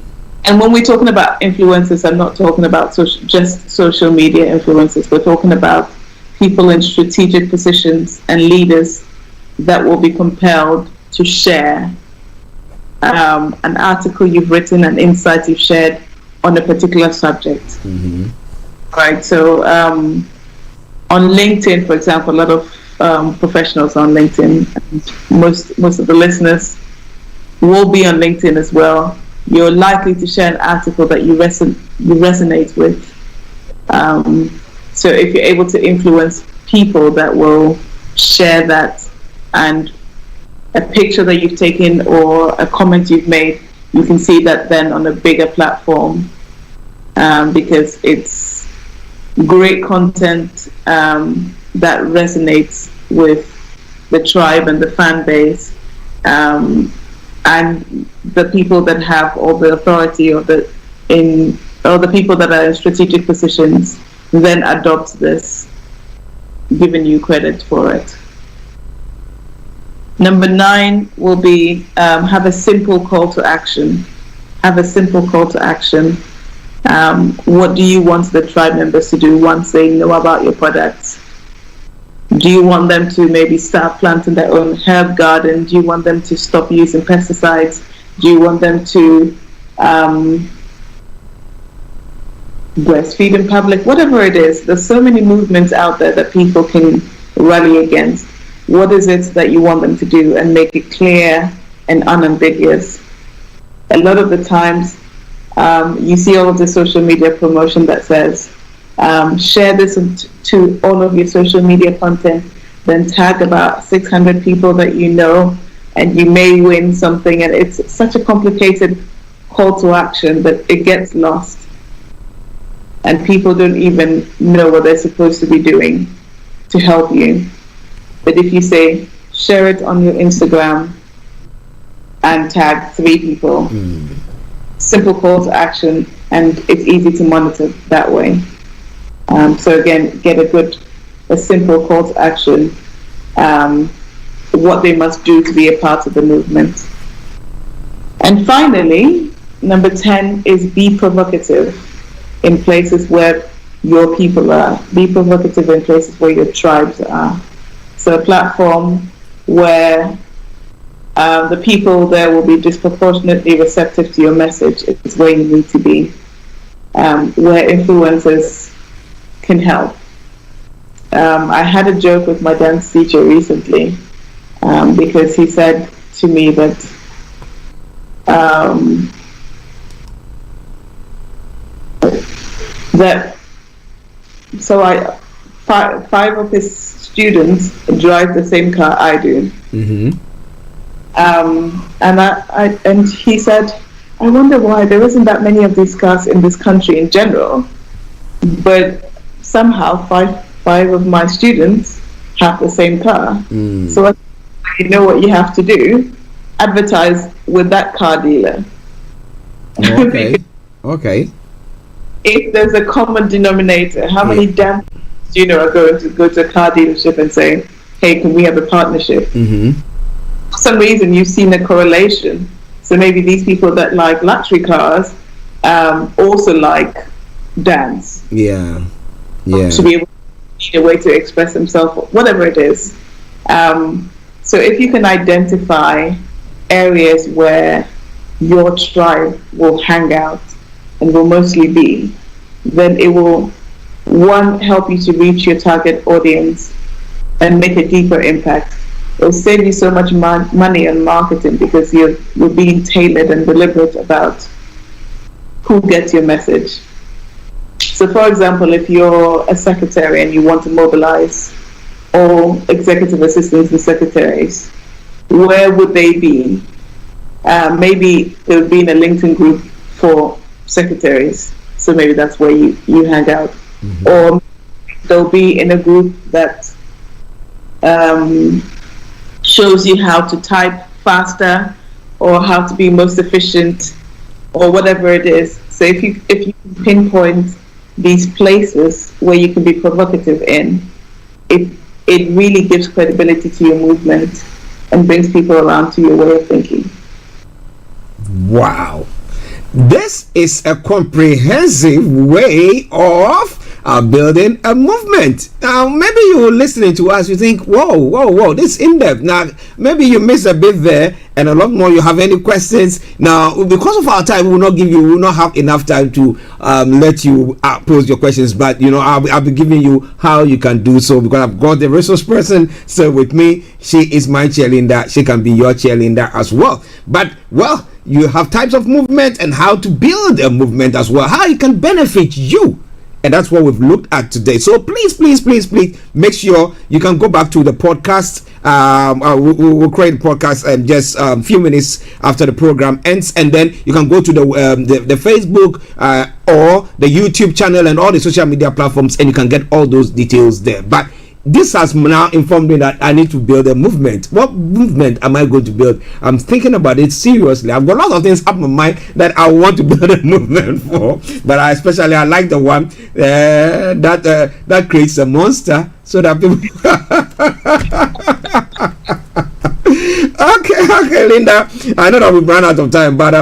And when we're talking about influencers, I'm not talking about just social media influencers. We're talking about people in strategic positions and leaders that will be compelled to share an article you've written, an insight you've shared on a particular subject. Right. So on LinkedIn, for example, a lot of professionals on LinkedIn, and most of the listeners will be on LinkedIn as well. You're likely to share an article that you resonate with. So if you're able to influence people that will share that, and a picture that you've taken or a comment you've made, you can see that then on a bigger platform, because it's great content that resonates with the tribe and the fan base, and the people that have all the authority, or the people that are in strategic positions then adopt this, giving you credit for it. Number 9 will be have a simple call to action. Have a simple call to action. What do you want the tribe members to do once they know about your products? Do you want them to maybe start planting their own herb garden? Do you want them to stop using pesticides? Do you want them to breastfeed in public? Whatever it is, there's so many movements out there that people can rally against. What is it that you want them to do, and make it clear and unambiguous? A lot of the times, you see all of the social media promotion that says, share this to all of your social media content, then tag about 600 people that you know, and you may win something. And it's such a complicated call to action that it gets lost, and people don't even know what they're supposed to be doing to help you. But if you say, share it on your Instagram and tag 3 people, simple call to action, and it's easy to monitor that way. So again, get a simple call to action, what they must do to be a part of the movement. And finally, number 10 is be provocative in places where your people are. Be provocative in places where your tribes are. So a platform where the people there will be disproportionately receptive to your message is where you need to be, where influencers can help. I had a joke with my dance teacher recently, because he said to me that five of his students drive the same car I do. And he said, I wonder why there isn't that many of these cars in this country in general, but somehow five of my students have the same car. So you know what you have to do? Advertise with that car dealer. Okay. If there's a common denominator, how many damn do you know are going to go to a car dealership and say, hey, can we have a partnership? For some reason you've seen a correlation. So maybe these people that like luxury cars also like dance. To be able to need a way to express themselves, whatever it is. So if you can identify areas where your tribe will hang out and will mostly be, then it will, one, help you to reach your target audience and make a deeper impact. It will save you so much money on marketing because you're being tailored and deliberate about who gets your message. So for example, if you're a secretary and you want to mobilize all executive assistants and secretaries, where would they be? Maybe they would be in a LinkedIn group for secretaries, so maybe that's where you hang out. Or they'll be in a group that shows you how to type faster or how to be most efficient or whatever it is. So if you pinpoint these places where you can be provocative in, it really gives credibility to your movement and brings people around to your way of thinking. Wow. This is a comprehensive way of building a movement. Now, maybe you're listening to us, you think, whoa, this is in-depth. Now, maybe you missed a bit there and a lot more. You have any questions? Now, because of our time, we will not have enough time to let you pose your questions, but, I'll be giving you how you can do so, because I've got the resource person still with me. She is my cheerleader. She can be your cheerleader as well. But, you have types of movement and how to build a movement as well, how it can benefit you. And that's what we've looked at today. So please make sure you can go back to the podcast. We'll create a podcast just a few minutes after the program ends, and then you can go to the Facebook or the YouTube channel and all the social media platforms, and you can get all those details there. But this has now informed me that I need to build a movement. What movement am I going to build? I'm thinking about it seriously. I've got a lot of things up my mind that I want to build a movement for, but I like the one that creates a monster so that people Okay, Linda. I know that we've run out of time, but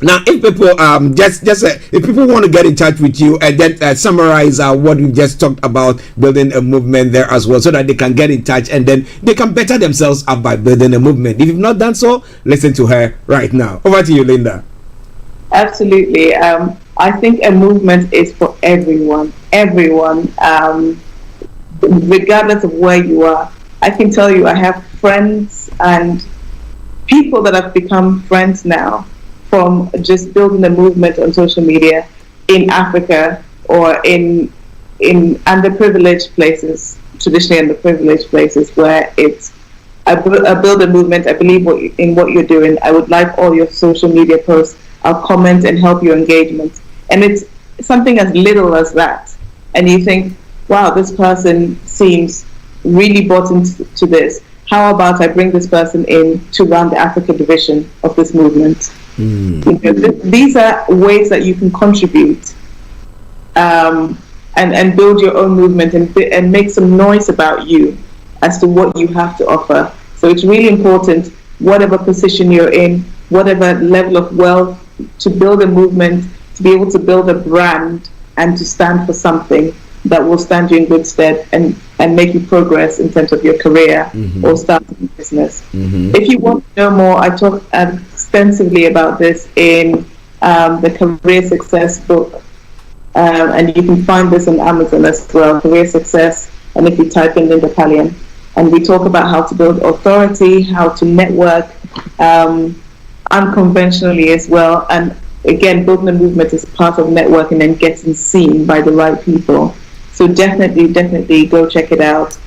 now if people if people want to get in touch with you and then summarize what we've just talked about, building a movement there as well, so that they can get in touch and then they can better themselves up by building a movement. If you've not done so, listen to her right now. Over to you, Linda. Absolutely. I think a movement is for everyone, regardless of where you are. I can tell you I have friends and people that have become friends now from just building a movement on social media in Africa or in underprivileged places, traditionally underprivileged places, where it's I build a movement. I believe in what you're doing. I would like all your social media posts. I'll comment and help your engagement. And it's something as little as that. And you think, wow, this person seems really bought into this. How about I bring this person in to run the Africa division of this movement? These are ways that you can contribute and build your own movement and make some noise about you as to what you have to offer. So it's really important, whatever position you're in, whatever level of wealth, to build a movement, to be able to build a brand and to stand for something that will stand you in good stead and make you progress in terms of your career or starting a business. If you want to know more, I talk extensively about this in the Career Success book, and you can find this on Amazon as well, Career Success, and if you type in Linda Pallien, and we talk about how to build authority, how to network unconventionally as well, and again, building a movement is part of networking and getting seen by the right people. So definitely go check it out.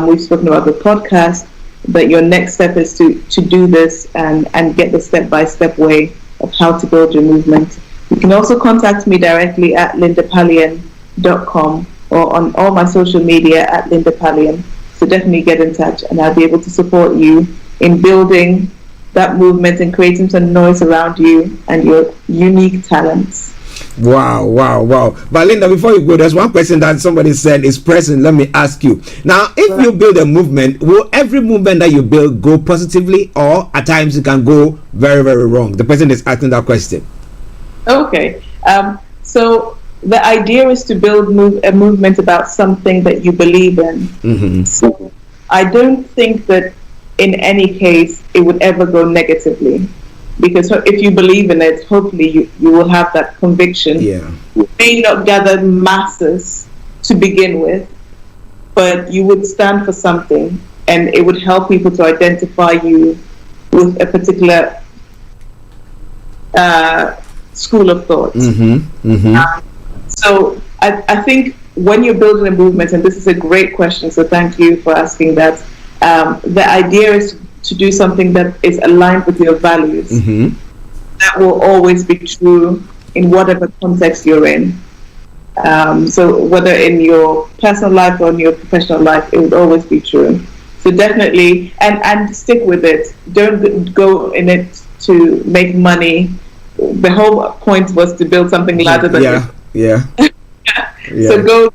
We've spoken about the podcast, but your next step is to do this and get the step-by-step way of how to build your movement. You can also contact me directly at lindapallien.com or on all my social media at Linda Pallien. So definitely get in touch and I'll be able to support you in building that movement and creating some noise around you and your unique talents. Wow. But Linda, before you go, there's one question that somebody said is pressing. Let me ask you. Now, if you build a movement, will every movement that you build go positively, or at times it can go very, very wrong? The person is asking that question. Okay. So the idea is to build a movement about something that you believe in. So I don't think that in any case it would ever go negatively. Because if you believe in it, hopefully you will have that conviction. You may not gather masses to begin with, but you would stand for something and it would help people to identify you with a particular school of thought. So I think when you're building a movement, and this is a great question, so thank you for asking that, the idea is to do something that is aligned with your values. That will always be true in whatever context you're in. So whether in your personal life or in your professional life, it would always be true. So definitely, and stick with it. Don't go in it to make money. The whole point was to build something larger than you. So go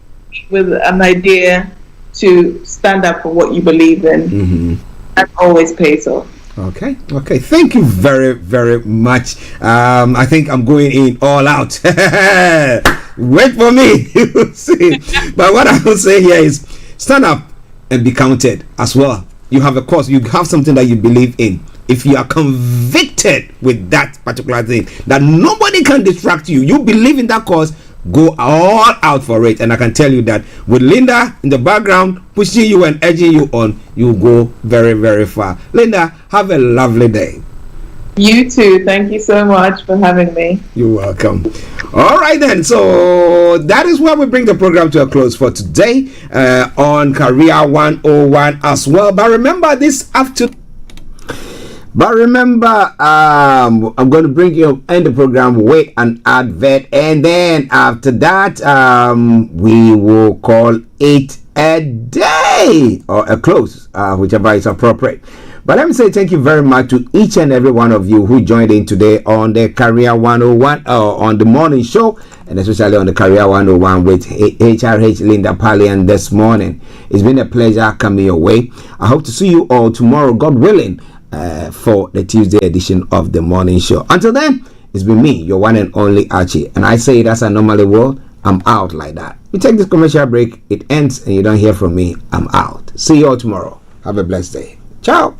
with an idea to stand up for what you believe in. That always pays off. Okay. Thank you very, very much. I think I'm going in all out. Wait for me. See. But what I will say here is stand up and be counted as well. You have a cause. You have something that you believe in. If you are convicted with that particular thing, that nobody can distract you, you believe in that cause, go all out for it. And I can tell you that with Linda in the background pushing you and urging you on, you go very, very far. Linda, have a lovely day. You too. Thank you so much for having me. You're welcome. All right then, so that is where we bring the program to a close for today on Career 101 as well. But remember this afternoon, I'm going to bring you end the program with an advert, and then after that we will call it a day or a close, whichever is appropriate. But let me say thank you very much to each and every one of you who joined in today on the Career 101 on the morning show, and especially on the Career 101 with HRH Linda Pallien this morning. It's been a pleasure coming your way. I hope to see you all tomorrow, God willing, for the Tuesday edition of the morning show. Until then, it's been me, your one and only Archie, and I say it as I normally will. I'm out like that. We take this commercial break, it ends, and you don't hear from me. I'm out. See you all tomorrow. Have a blessed day. Ciao.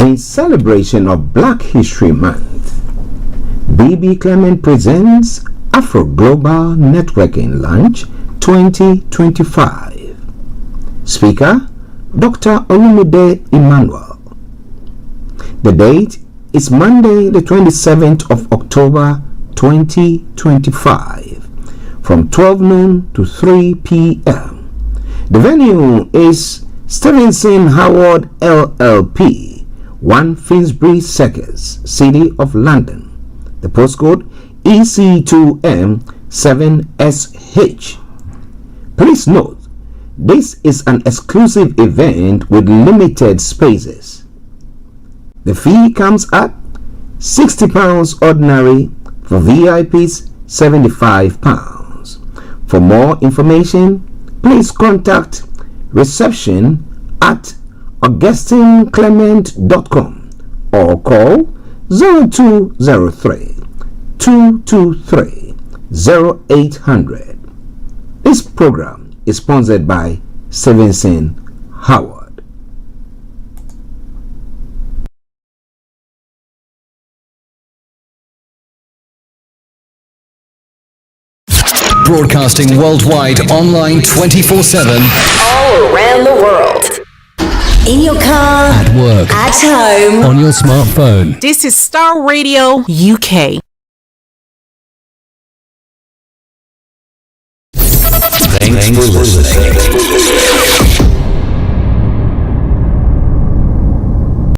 In celebration of Black History Month, BB Clement presents Afro Global Networking Lunch 2025. Speaker, Dr. Olumide Emmanuel. The date is Monday, the 27th of October 2025, from 12 noon to 3 p.m. The venue is Stevenson Howard LLP, 1 Finsbury Circus, City of London. The postcode EC2M7SH. Please note, this is an exclusive event with limited spaces. The fee comes at £60 ordinary, for VIPs £75. For more information, please contact reception at augustinclement.com or call 0203 223 0800. This program is sponsored by Stevenson Howard. Broadcasting worldwide, online 24/7. All around the world. In your car, At work, at home, on your smartphone. This is Starr Radio UK. Thanks for listening.